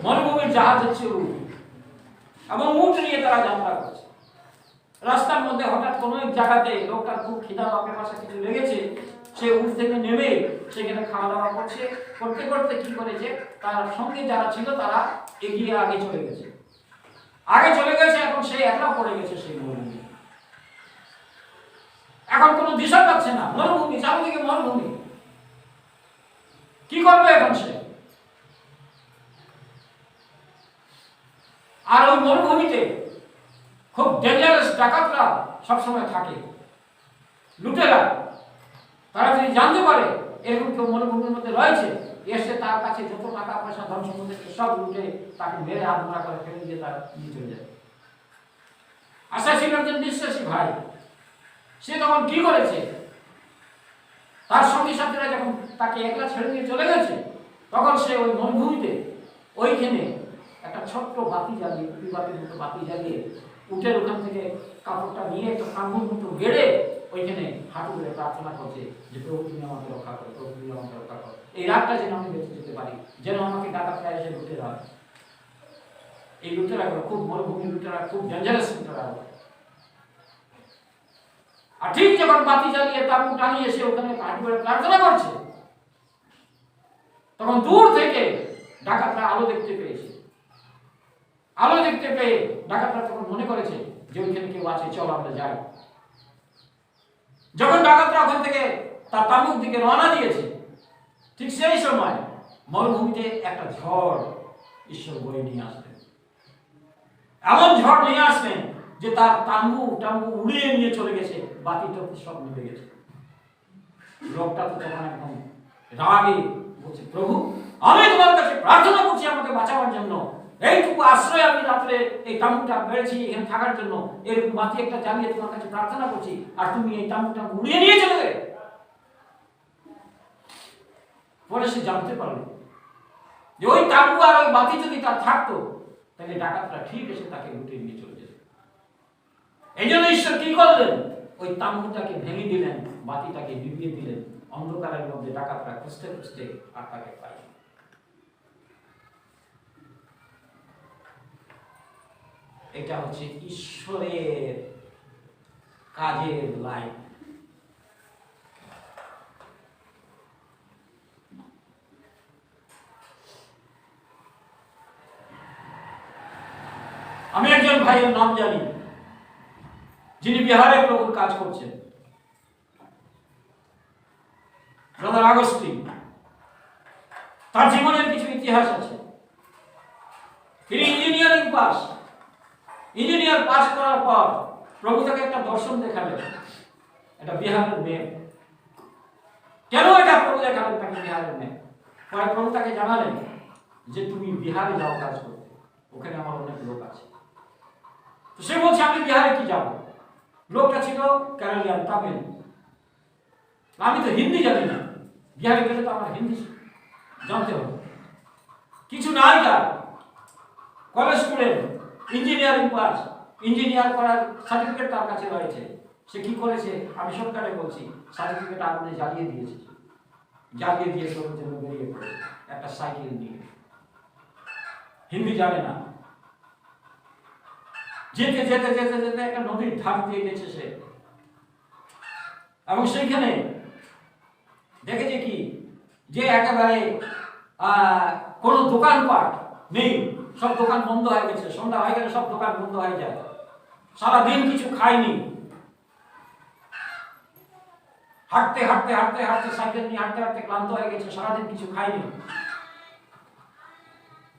মরুভূমির জাহাজ হচ্ছে উট, এবং উট নিয়ে তারা যাত্রা করছে। রাস্তার মধ্যে হঠাৎ কোনো এক জায়গাতে লোকটার খুব খিদা বা পেপাসা কিছু লেগেছে, সে উট থেকে নেমে সেখানে খাওয়া দাওয়া করছে। করতে করতে কি করেছে, তার সঙ্গে যারা ছিল তারা এগিয়ে আগে চলে গেছে। এখন সে একলা পড়ে গেছে সেই মরুভূমি। এখন কোনো দিশা পাচ্ছে না, মরুভূমি, চারদিকে মরুভূমি। কি করবে এখন সে? আর ওই মরুভূমিতে খুব ডেঞ্জারাস ডাকাতরা সবসময় থাকে, লুটেরা। তারা যদি জানতে পারে এরকম কেউ মরুভূমির মধ্যে রয়েছে, এসে তার কাছে যত টাকা পয়সা ধন সম্পত্তি সব লুটে তাকে মেরে আত্মহত্যা করে ফেলে দিয়ে তারা নিয়ে চলে যায়। আশা ছিল একজন বিশ্বাসী ভাই, সে তখন কি করেছে, তার সঙ্গী সাথীরা যখন তাকে একলা ছেড়ে দিয়ে চলে গেছে, তখন সে ওই মরুভূমিতে ওইখানে একটা ছোট্ট বাতি জ্বালিয়ে, কুপি বাতির মতো বাতি জ্বালিয়ে উটের ওখান থেকে কাপড়টা নিয়ে একটা কাঙ্গুর মতো গেড়ে ওইখানে হাঁটু ধরে প্রার্থনা করছে যে প্রভু তুমি আমাকে রক্ষা করো, প্রভু তুমি আমাকে রক্ষা করো, এই রাতটা যেন আমি বেঁচে যেতে পারি, যেন আমাকে ডাকাতরা এসে লুটে দেয়। এই লুটেরা খুব মরুভূমি লুটেরা, খুব ডেঞ্জারাস লুটেরা। আর ঠিক যখন বাতি জ্বালিয়ে তাঁবু টানিয়ে এসে ওখানে হাঁটু ধরে প্রার্থনা করছে, তখন দূর থেকে ডাকাতরা আলো দেখতে পেয়েছে। আলো দেখতে পেয়ে ডাকাতরা তখন মনে করেছে যে ওইখানে কেউ আছে, চল আমরা যাই। যখন ডাকাতরা ওখান থেকে তার তাঁবুর দিকে রওনা দিয়েছে, ঠিক সেই সময় মরুভূমিতে একটা ঝড় ঈশ্বর বয়ে নিয়ে আসলেন। এমন ঝড় নিয়ে আসলেন যে তার তাঁবু উড়িয়ে নিয়ে চলে গেছে, বাতি টাতি সব নিভে গেছে। লোকটা তো তখন একদম রাগে বলছে, প্রভু আমি তোমার কাছে প্রার্থনা করছি আমাকে বাঁচাবার জন্য, এইটুকু আশ্রয় আমি রাত্রে এই তাঁবুটা বেড়েছি এখানে থাকার জন্য, এরকম বাতি একটা জ্বালিয়ে তোমার কাছে প্রার্থনা করছি, আর তুমি এই তাঁবুটা উড়িয়ে নিয়ে চলে গেলে। পরে সে জানতে পারলো যে ওই তাঁবু আর ওই বাতি যদি তার থাকতো তাহলে ডাকাতরা ঠিক এসে তাকে উঠিয়ে নিয়ে চলে যেত। এই জন্য ঈশ্বর কি করলেন? ওই তাঁবুটাকে ভেঙে দিলেন, বাতিটাকে নিভিয়ে দিলেন, অন্ধকারের মধ্যে ডাকাতরা খুঁজতে খুঁজতে আর তাকে পায়। এটা হচ্ছে ঈশ্বরের কাজের লাইন। আমি একজন ভাইয়ের নাম জানি যিনি বিহারে প্রভুর কাজ করছেন, ব্রাদার আগস্টিন। তার জীবনের কিছু ইতিহাস আছে। তিনি ইঞ্জিনিয়ারিং পাস, ইঞ্জিনিয়ার পাস করার পর প্রভু তাকে একটা দর্শন দেখালেন, এটা বিহারের মেয়ে। কেন এটা প্রভু দেখালেন তাকে বিহারের মেয়ে? পরে প্রভু তাকে জানালেন যে তুমি বিহারে যাও কাজ করতে, ওখানে আমার অনেক লোক আছে। তো সে বলছে আমি বিহারে কি যাব? লোকটা ছিল কেরালিয়ান, তামিল। আমি তো হিন্দি জানি না, বিহারে গেলে তো আমার হিন্দি জানতে হবে। কিছু নাই তার, college student, engineering pass, engineer করার সার্টিফিকেট তার কাছে রয়েছে। সে কি করেছে আমি সরকারে বলছি, সার্টিফিকেট আগুনে জ্বালিয়ে দিয়েছে, জ্বালিয়ে দিয়ে তোর জন্য বেরিয়ে পড়ে একটা সাইকেল নিয়ে। হিন্দি জানে না, যেতে যেতে যেতে যেতে একটা নদীর ধার দিয়ে গেছে সে, এবং সেইখানে দেখেছে কি যে একেবারে কোনো দোকানপাট নেই, সব দোকান বন্ধ হয়ে গেছে। সন্ধ্যা হয়ে গেলে সব দোকান বন্ধ হয়ে যায়। সারাদিন কিছু খায়নি, হাঁটতে হাঁটতে হাঁটতে হাঁটতে সাইকেল নিয়ে হাঁটতে হাঁটতে ক্লান্ত হয়ে গেছে, সারাদিন কিছু খায়নি।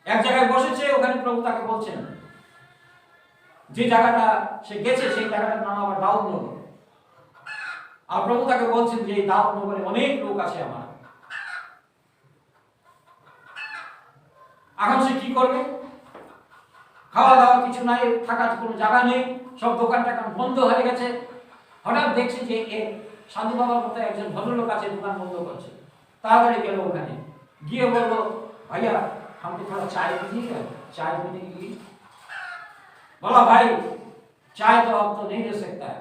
এক জায়গায় বসেছে, ওখানে প্রভু তাকে বলছেন, যে জায়গাটা সে গেছে সেই জায়গাটার নাম আবার দাউদনগর। আর প্রভু তাকে বলছেন যে এই দাউদনগরে অনেক লোক আছে আমার। এখন সে কি করবে? খাওয়া দাওয়া কিছু নাই, থাকার কোনো জায়গা নেই, সব দোকান টাকান বন্ধ হয়ে গেছে। হঠাৎ দেখছে যে সাধু বাবার মতো একজন ভদ্রলোক আছে, দোকান বন্ধ করছে। তাড়াতাড়ি গেল ওখানে, গিয়ে বললো ভাইয়া हमको थोड़ा चाय दीजिएगा। चाय पीने के लिए बोला भाई चाय तो अब तो नहीं दे सकता है,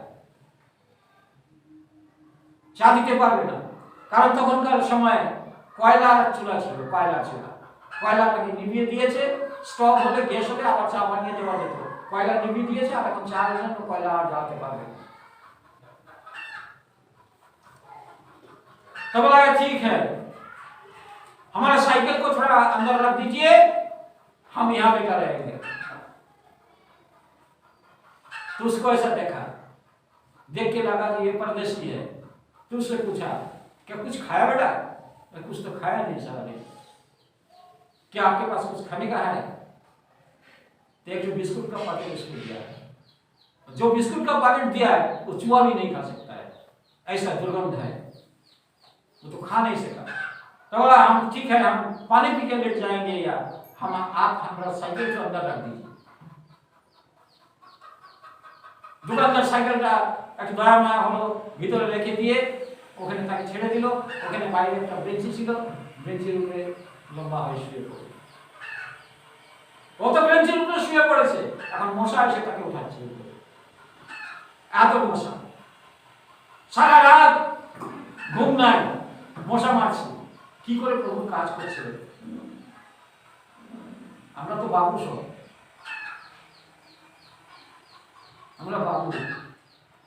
চা দিতে পারবে না, কারণ তখনকার সময় কয়লার চুলা ছিল, কয়লার চুলা, কয়লাটাকে নিভিয়ে দিয়েছে। স্টপ হলে গ্যাস হলে আবার চা বানিয়ে দেওয়া যেত, কয়লা নিভিয়ে দিয়েছে, আর এখন চা এর জন্য কয়লা আর জ্বালাতে পারবে না। तो बोला ठीक है हमारा साइकिल को थोड़ा अंदर रख दीजिए, हम यहाँ बेटा रहेंगे। तो उसको ऐसा देखा, देख के लगा कि ये परदेशी है। तो उससे पूछा क्या कुछ खाया बेटा? कुछ तो खाया नहीं सारा दिन, क्या आपके पास कुछ खाने का है? तो एक बिस्कुट का पैकेट उसको दिया है। जो बिस्कुट का पैकेट दिया है वो चूहा भी नहीं खा सकता है, ऐसा दुर्गंध है, वो तो खा नहीं सका। तो बोला हम ठीक है, हम पानी पी के लेट जाएंगे, या हम आप हमारा साइकिल के अंदर रख दीजिए। दुकानदार সাইকেলটা একটু দয়া মায়া হলো, ভিতরে রেখে দিয়ে ওখানে তাকে ছেড়ে দিল। ওখানে বাইরে একটা বেঞ্চি ছিল, বেঞ্চির উপরে লম্বা হয়ে শুয়ে পড়ে। ও তো বেঞ্চির উপরে শুয়ে পড়েছে, এখন মশা এসে তাকে উঠাচ্ছে, এত মশা, সারা রাত ঘুম নাই, মশা মারছে। কি করে প্রভু কাজ করছে? আমরা তো বাবু সব, আমরা বাবু,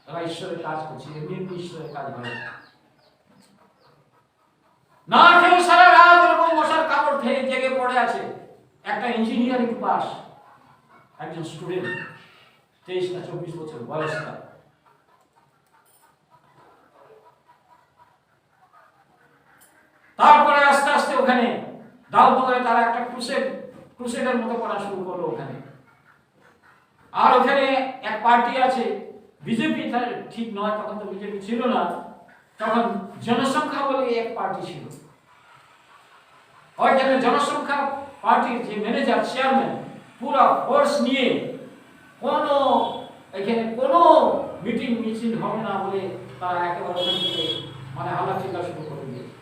তারা ঈশ্বরের কাজ করছি, এমনি ঈশ্বরের কাজ হয় না। খেয়ে সারা রাত এরকম মশার কাপড় খেয়ে জেগে পড়ে আছে। একটা ইঞ্জিনিয়ারিং পাস একজন স্টুডেন্ট, 23 না 24 বছর বয়স তার। তারপরে আস্তে আস্তে ওখানে দাউদনগরে তারা একটা ক্রুসেডের মতো করা শুরু করলো ওখানে। আর ওখানে এক পার্টি আছে, বিজেপি ঠিক নয়, তখন তো বিজেপি ছিল না, তখন জনসংখ্যা বলে এক পার্টি ছিল। ওইখানে জনসংখ্যা পার্টির যে ম্যানেজার, চেয়ারম্যান, পুরা ফোর্স নিয়ে কোনো এখানে কোনো মিটিং মিছিল হবে না বলে তারা একেবারে ওখান থেকে মানে হাল্লাচিল্লা শুরু করে দিয়েছে।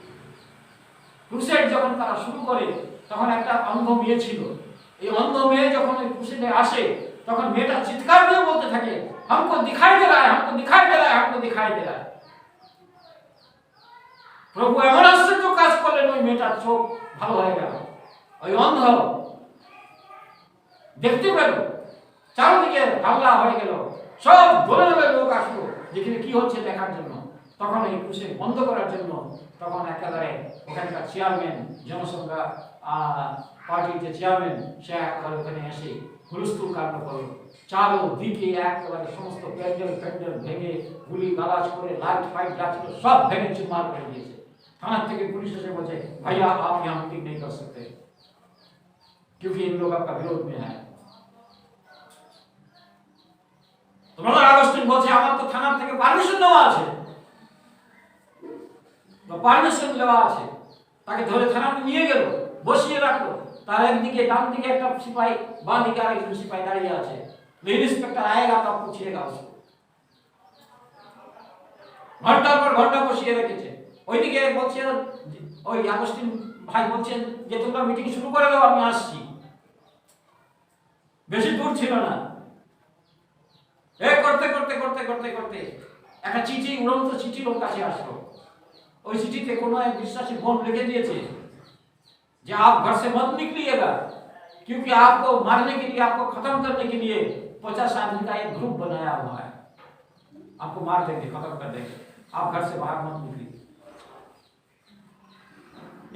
ক্রুসেড যখন তারা শুরু করে তখন একটা অন্ধ মেয়ে ছিল। এই অন্ধ মেয়ে যখন ওই ক্রুসেডে আসে তখন মেয়েটা চিৎকার দিয়ে বলতে থাকে, हमको दिखाई दे रहा है, हमको दिखाई दे रहा है, हमको दिखाई दे रहा है। প্রভু এমন আশ্চর্য কাজ করলেন, ওই মেয়েটার চোখ ভালো হয়ে গেল। ওই অন্ধ দেখতে পেল, চারদিকে হাল্লা হয়ে গেল, সব দলে দলে লোক আসলো যেখানে কি হচ্ছে দেখার জন্য। তখন এই ক্রুসেড বন্ধ করার জন্য তখন একেবারে ওখানকার চেয়ারম্যান, জনসংখ্যা পার্টির যে চেয়ারম্যান, সে একেবারে ওখানে এসে হুলস্থুল কাণ্ড করলো। চারদিকে একেবারে সমস্ত প্যান্ডেল ফ্যান্ডেল ভেঙে গুলি গালাজ করে লাইট ফাইট যা ছিল সব ভেঙে চুরমার করে দিয়েছে। थाना থেকে पुलिस এসে বলছে, भैया आप यहाँ मीटिंग नहीं कर सकते क्योंकि इन लोग आपका विरोध में है। तो ब्रदर আগস্টিন বলছে, আমার তো থানা থেকে পারমিশন নেওয়া আছে, তো পারমিশন দেওয়া আছে। তাকে ধরে থানাতে নিয়ে গেল, বসিয়ে রাখলো। তার একদিকে ডান দিকে একটা সিপাহী, বাঁ দিকে আরেকজন সিপাহী দাঁড়িয়ে আছে। इंस्पेक्टर आएगा तो आप पूछिएगा उसको। ঘন্টার পর ঘন্টা বসিয়ে রেখেছে। ওইদিকে বলছে, ওই আগস্টিন ভাই বলছেন যে তোমরা মিটিং শুরু করে দাও, আমি আসছি। বেশি দূর ছিল না। করতে করতে করতে করতে করতে একটা চিঠি, উড়ন্ত চিঠি ওর কাছে আসলো। ওই চিঠিতে কোনো এক বিশ্বাসী বোন লিখে দিয়েছে যে आप घर से मत निकलिएगा क्योंकि आपको मारने के लिए, आपको खत्म करने के लिए 50 आदमी का एक ग्रुप बनाया हुआ है, आपको मार देंगे, खत्म कर देंगे, आप घर से बाहर मत निकलिए।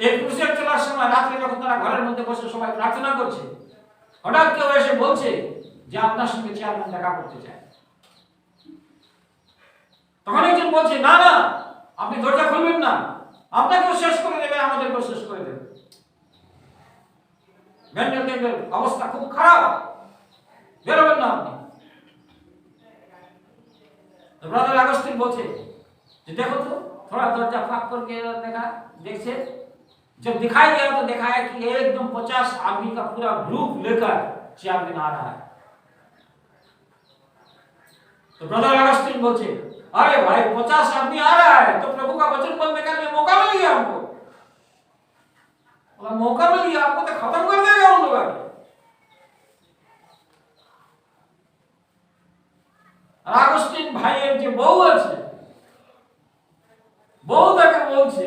एक ক্রুসেড চলার সময় রাত্রে যখন তারা ঘরের মধ্যে বসে সবাই প্রার্থনা করছে, হঠাৎ কেউ এসে বলছে যে আপনার সঙ্গে চেয়ারম্যান দেখা করতে চায়। তখন একজন বলছে, না না, আপনি দরজা খুলবেন না, আপনাকেও শেষ করে দেবে, আমাদেরকেও শেষ করে দেবে। ব্যান্ডেলের অবস্থা খুব খারাপ, বেরোবেন না আপনি। ब्रदर আগস্টিন বলছে যে देखो तो थोड़ा दरजा फाक करके देखा, देखसे जब दिखाई दिया तो देखा है कि एकदम 50 आदमी का पूरा ग्रुप लेकर चेयरमैन आ रहा है। तो ब्रदर আগস্টিन बोलते, अरे भाई 50 आदमी आ रहा है तो प्रभु का वचन बोलने का लिए मौका मिल गया हमको। बोला मौका मिल गया, आपको तो खत्म कर देगा उन लोग। আগস্টিন ভাইয়ের যে বউ আছে, বউ তাকে বলছে,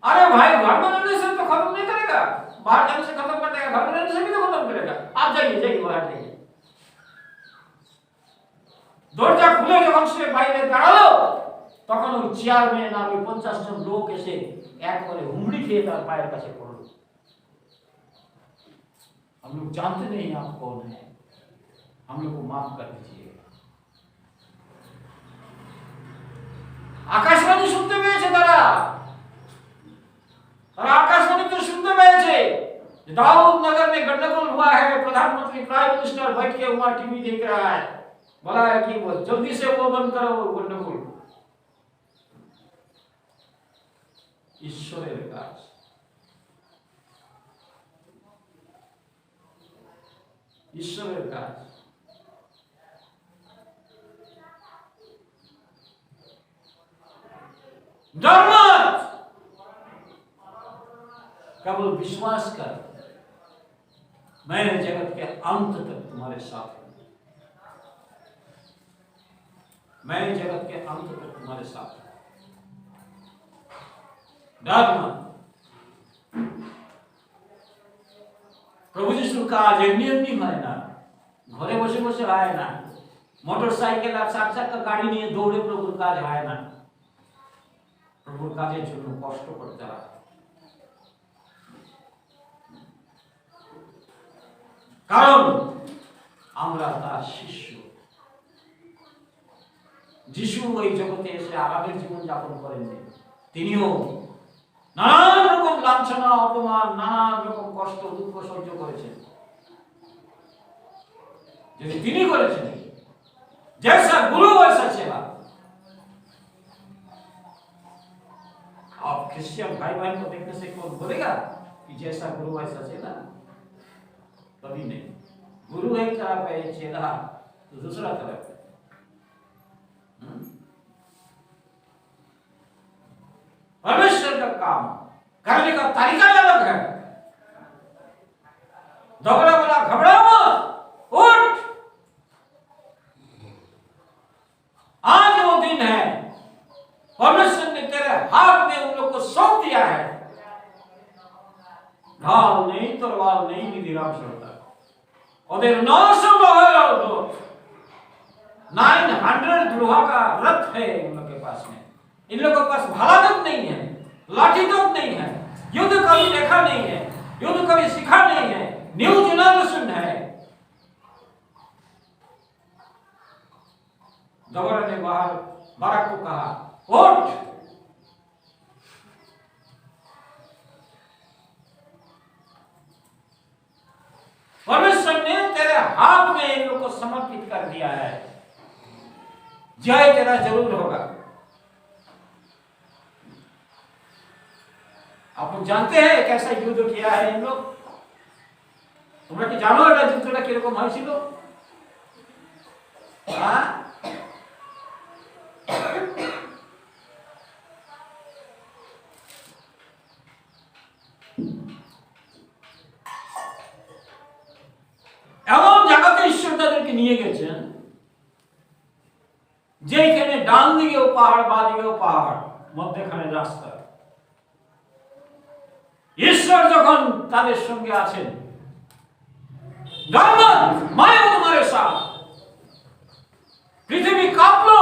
अरे भाई घर में रहने से तो खत्म नहीं करेगा, बाहर जाने से खत्म कर देगा, घर में रहने से भी तो खत्म करेगा, आप जाइए जाइए बाहर जाइए। দরজা খুলে যখন সে বাইরে দাঁড়ালো তখন ওই চেয়ারম্যান আর ওই 50 জন লোক এসে একবারে হুমড়ি খেয়ে তার পায়ের কাছে পড়লো। हम लोग जानते नहीं आप कौन है, हम लोग को माफ कर दीजिए। আকাশবাণী শুনতে পেয়েছে তারা, आकाशवाणी तो सुनते पेয়েছে दाऊद नगर में गंडगोल हुआ है, प्रधानमंत्री प्राइम मिनिस्टर बैठ के वहां टीवी देख रहा है, बोला है कि वो जल्दी से वो बंद करो गंडगोल। ईश्वरेर काज, ईश्वरेर काज। डर मत, केवल विश्वास कर, मैं जगत के अंत तक तुम्हारे साथ हूं, मैं जगत के अंत तक तुम्हारे साथ हूं। डर मत। प्रभु যিশুর কাজ এমনি এমনি হয় না, ঘরে বসে বসে হয় না, মোটরসাইকেল আর 4 চাকা গাড়ি নিয়ে দৌড়ে প্রভুর কাজ হয় না। প্রভুর কাজের জন্য কষ্ট করতে হয়। কারণ আমরা তার শিষ্য। যিশু এই জগতে এসে আরামের জীবন যাপন করেননি, তিনিও নানান রকম লাঞ্ছনা, অপমান, নানান রকম কষ্ট দুঃখ সহ্য করেছেন। যদি তিনি করেছেন, जैसा गुरु वैसा सेवा। आप क्रिश्चियन भाई बहन को देखने से कौन बोलेगा कि जैसा गुरु वैसा सेवा? कभी नहीं। गुरु एक तरफ है, चेला तो दूसरा तरफ है। परमेश्वर का काम करने का तरीका अलग है। दोबारा बोला घबराओ मत, उठ। आज वो दिन है, परमेश्वर ने तेरे हाथ में उन लोग को सौंप दिया है। ढाल नहीं, तलवार नहीं, निधिराम चलता। और 900 लोहा, 900 लोहा का रथ है इन लोग के पास में। इन लोगों के पास भाला तक नहीं है, लाठी तक नहीं है, युद्ध कभी देखा नहीं है, युद्ध कभी सीखा नहीं है, न्यू जनरेशन है। गवर्नर ने बाराक को कहा, उठ। परमेश्वर ने तेरे हाथ में इन लोगों को समर्पित कर दिया है। जय तेरा जरूर होगा। आप लोग जानते हैं कैसा युद्ध किया है इन लोग? তোমরা কি জানো এটা যুদ্ধটা কিরকম হয়েছিল? এমন জায়গাতে ঈশ্বর তাদেরকে নিয়ে গেছেন যেখানে ডান দিকেও পাহাড়, বাঁ দিকেও পাহাড়, মধ্যখানে রাস্তা। ঈশ্বর যখন তাদের সঙ্গে আছেন, মায়ের তোমার সাথ, পৃথিবী কাঁপলো,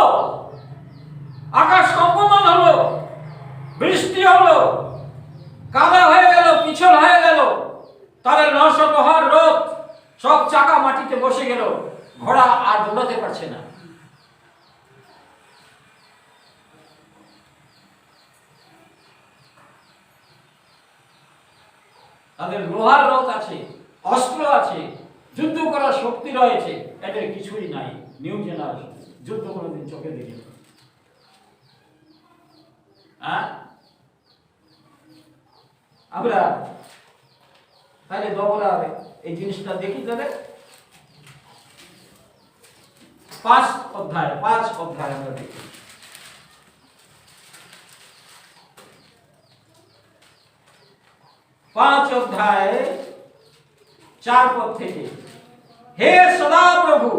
আকাশ কম্পমান হলো, বৃষ্টি হলো, কাদা হয়ে গেল, পিছল হয়ে গেল, তাদের 900 লোহার রথ সব চাকা মাটিতে বসে গেল, ঘোড়া আর দৌড়াতে পারছে না। তাদের লোহার রথ আছে, অস্ত্র আছে, যুদ্ধ করার শক্তি রয়েছে, এদের কিছুই নাই। নিউ জেনারেশন যুদ্ধ কোনোদিন চোখে দেখেনি। আমরা তাহলে দবরা এই জিনিসটা দেখি। তাহলে 5 অধ্যায় আমরা দেখি। 5 অধ্যায় 4 পদ থেকে, হে সদা প্রভু,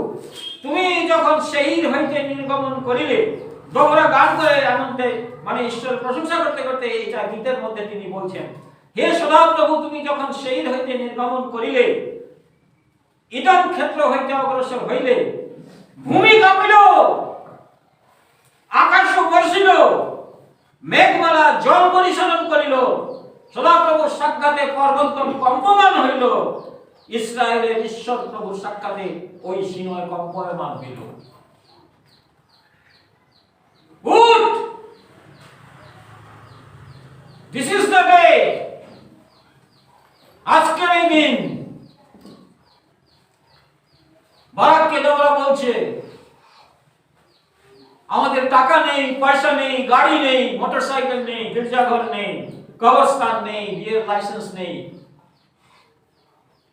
তুমি যখন শহীদ হইতে নির্গমন করিলে। দোবরা গান করে আনন্দে, মানে ঈশ্বর প্রশংসা করতে করতে এটা গীতের মধ্যে তিনি বলছেন, হে সদা প্রভু, তুমি যখন শহীদ হইতে নির্গমন করিলে, ইদম ক্ষেত্র হইতে অগ্রসর হইলে, ভূমি কাঁপিল, আকাশ বর্ষিল, মেঘমালা জল পরিশোধন করিল, সদাপ্রভু সাক্ষাতে পর্বত কম্পমান হইল, ইসরায়েলের ঈশ্বর প্রভু সাক্ষাতে ওই সিনয় কম্পমান হইল। উঠ, দিস ইজ দ্য ডে। আজকের এই দিন। বারাককে দোবরা বলছে, আমাদের টাকা নেই, পয়সা নেই, গাড়ি নেই, মোটরসাইকেল নেই, গির্জাঘর নেই, কবরস্থান নেই, বিয়ের লাইসেন্স নেই।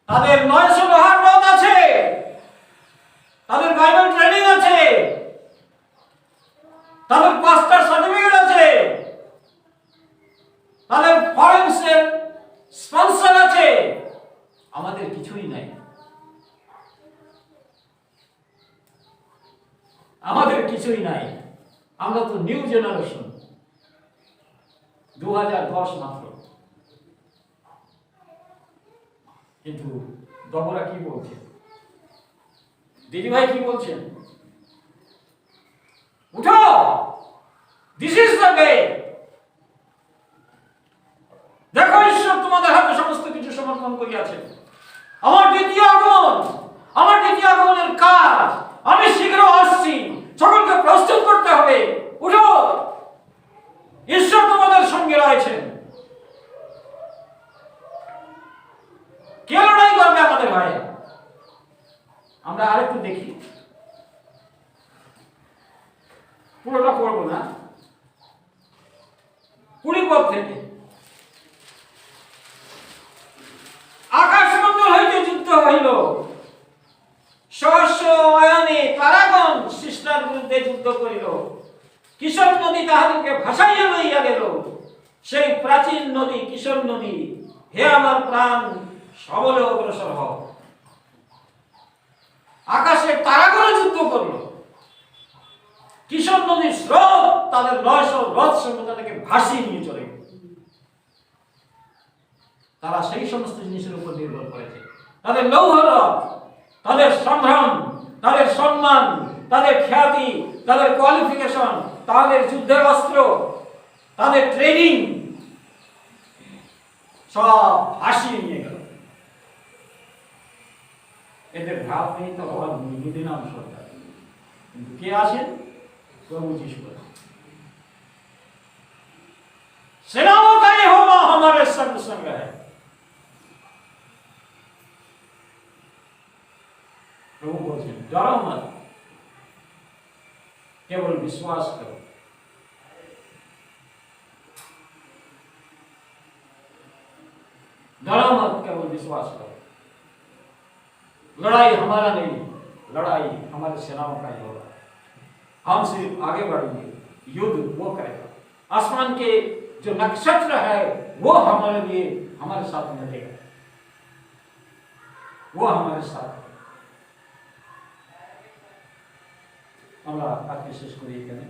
তাদের 900 লোহার রথ আছে, তাদের বাইবেল ট্রেনিং আছে, তাদের পাস্টার সার্টিফিকেট আছে, তাদের ফরেন্সের স্পন্সর আছে। আমাদের কিছুই নাই। আমাদের কিছুই নাই। আমরা তো নিউ জেনারেশন, 2010 মাত্র। কিন্তু দবরা কি বলছে, দিদিভাই কি বলছেন? উঠো, দিস ইজ দ্য ডে। দেখো, ঈশ্বর তোমাদের হাতে সমস্ত কিছু সমর্পণ করিয়াছেন। আমার দ্বিতীয় আগমনের কাজ, আমি শীঘ্র আসছি, সকলকে প্রস্তুত করতে হবে। উঠো, ঈশ্বর তোমাদের সঙ্গে রয়েছেন। কে লড়াই করবে আমাদের ভাই? আমরা আরেকটু দেখি, পুরোটা পড়বো না, 20 পদ থেকে। আকাশমণ্ডল হইতে যুদ্ধ যুদ্ধ হইল, সহস্র অয়নে তারাগণ সৃষ্টার বিরুদ্ধে যুদ্ধ করিল, কিশোর নদী তাহাদেরকে ভাসাইয়া লইয়া গেল। সেই প্রাচীন নদী কিশোর নদী, হে আমার প্রাণ সবলে অগ্রসর হও। আকাশে তারাগণ যুদ্ধ করল, কিশোর নদীর স্রোত তাদের 900 রথ সঙ্গে তাদেরকে ভাসিয়ে নিয়ে চলে গেল। তারা সেই সমস্ত জিনিসের উপর নির্ভর করেছে, তাদের লৌহ রথ, তাদের সংগ্রাম, তাদের সম্মান, তাদের খ্যাতি, তাদের কোয়ালিফিকেশন, তাদের যুদ্ধের অস্ত্র, তাদের ট্রেনিং সব ভাসিয়ে নিয়ে গেল। এদের ভাব নেই তো হওয়ার নিদিনাম সরকার, কিন্তু কে আসেন? प्रभु यीशु सेनाओं का यहोवा हमारे संग संग है। प्रभु बोलते डरो मत, केवल विश्वास करो। डरो मत, केवल विश्वास करो। लड़ाई हमारा नहीं, लड़ाई हमारे सेनाओं का ही होगा। हम सिर्फ आगे बढ़ेंगे, युद्ध वो करेगा। आसमान के जो नक्षत्र है वो हमारे लिए हमारे साथ में रहेगा, वो हमारे साथ है। আমরা আজকে শেষ করি এখানে।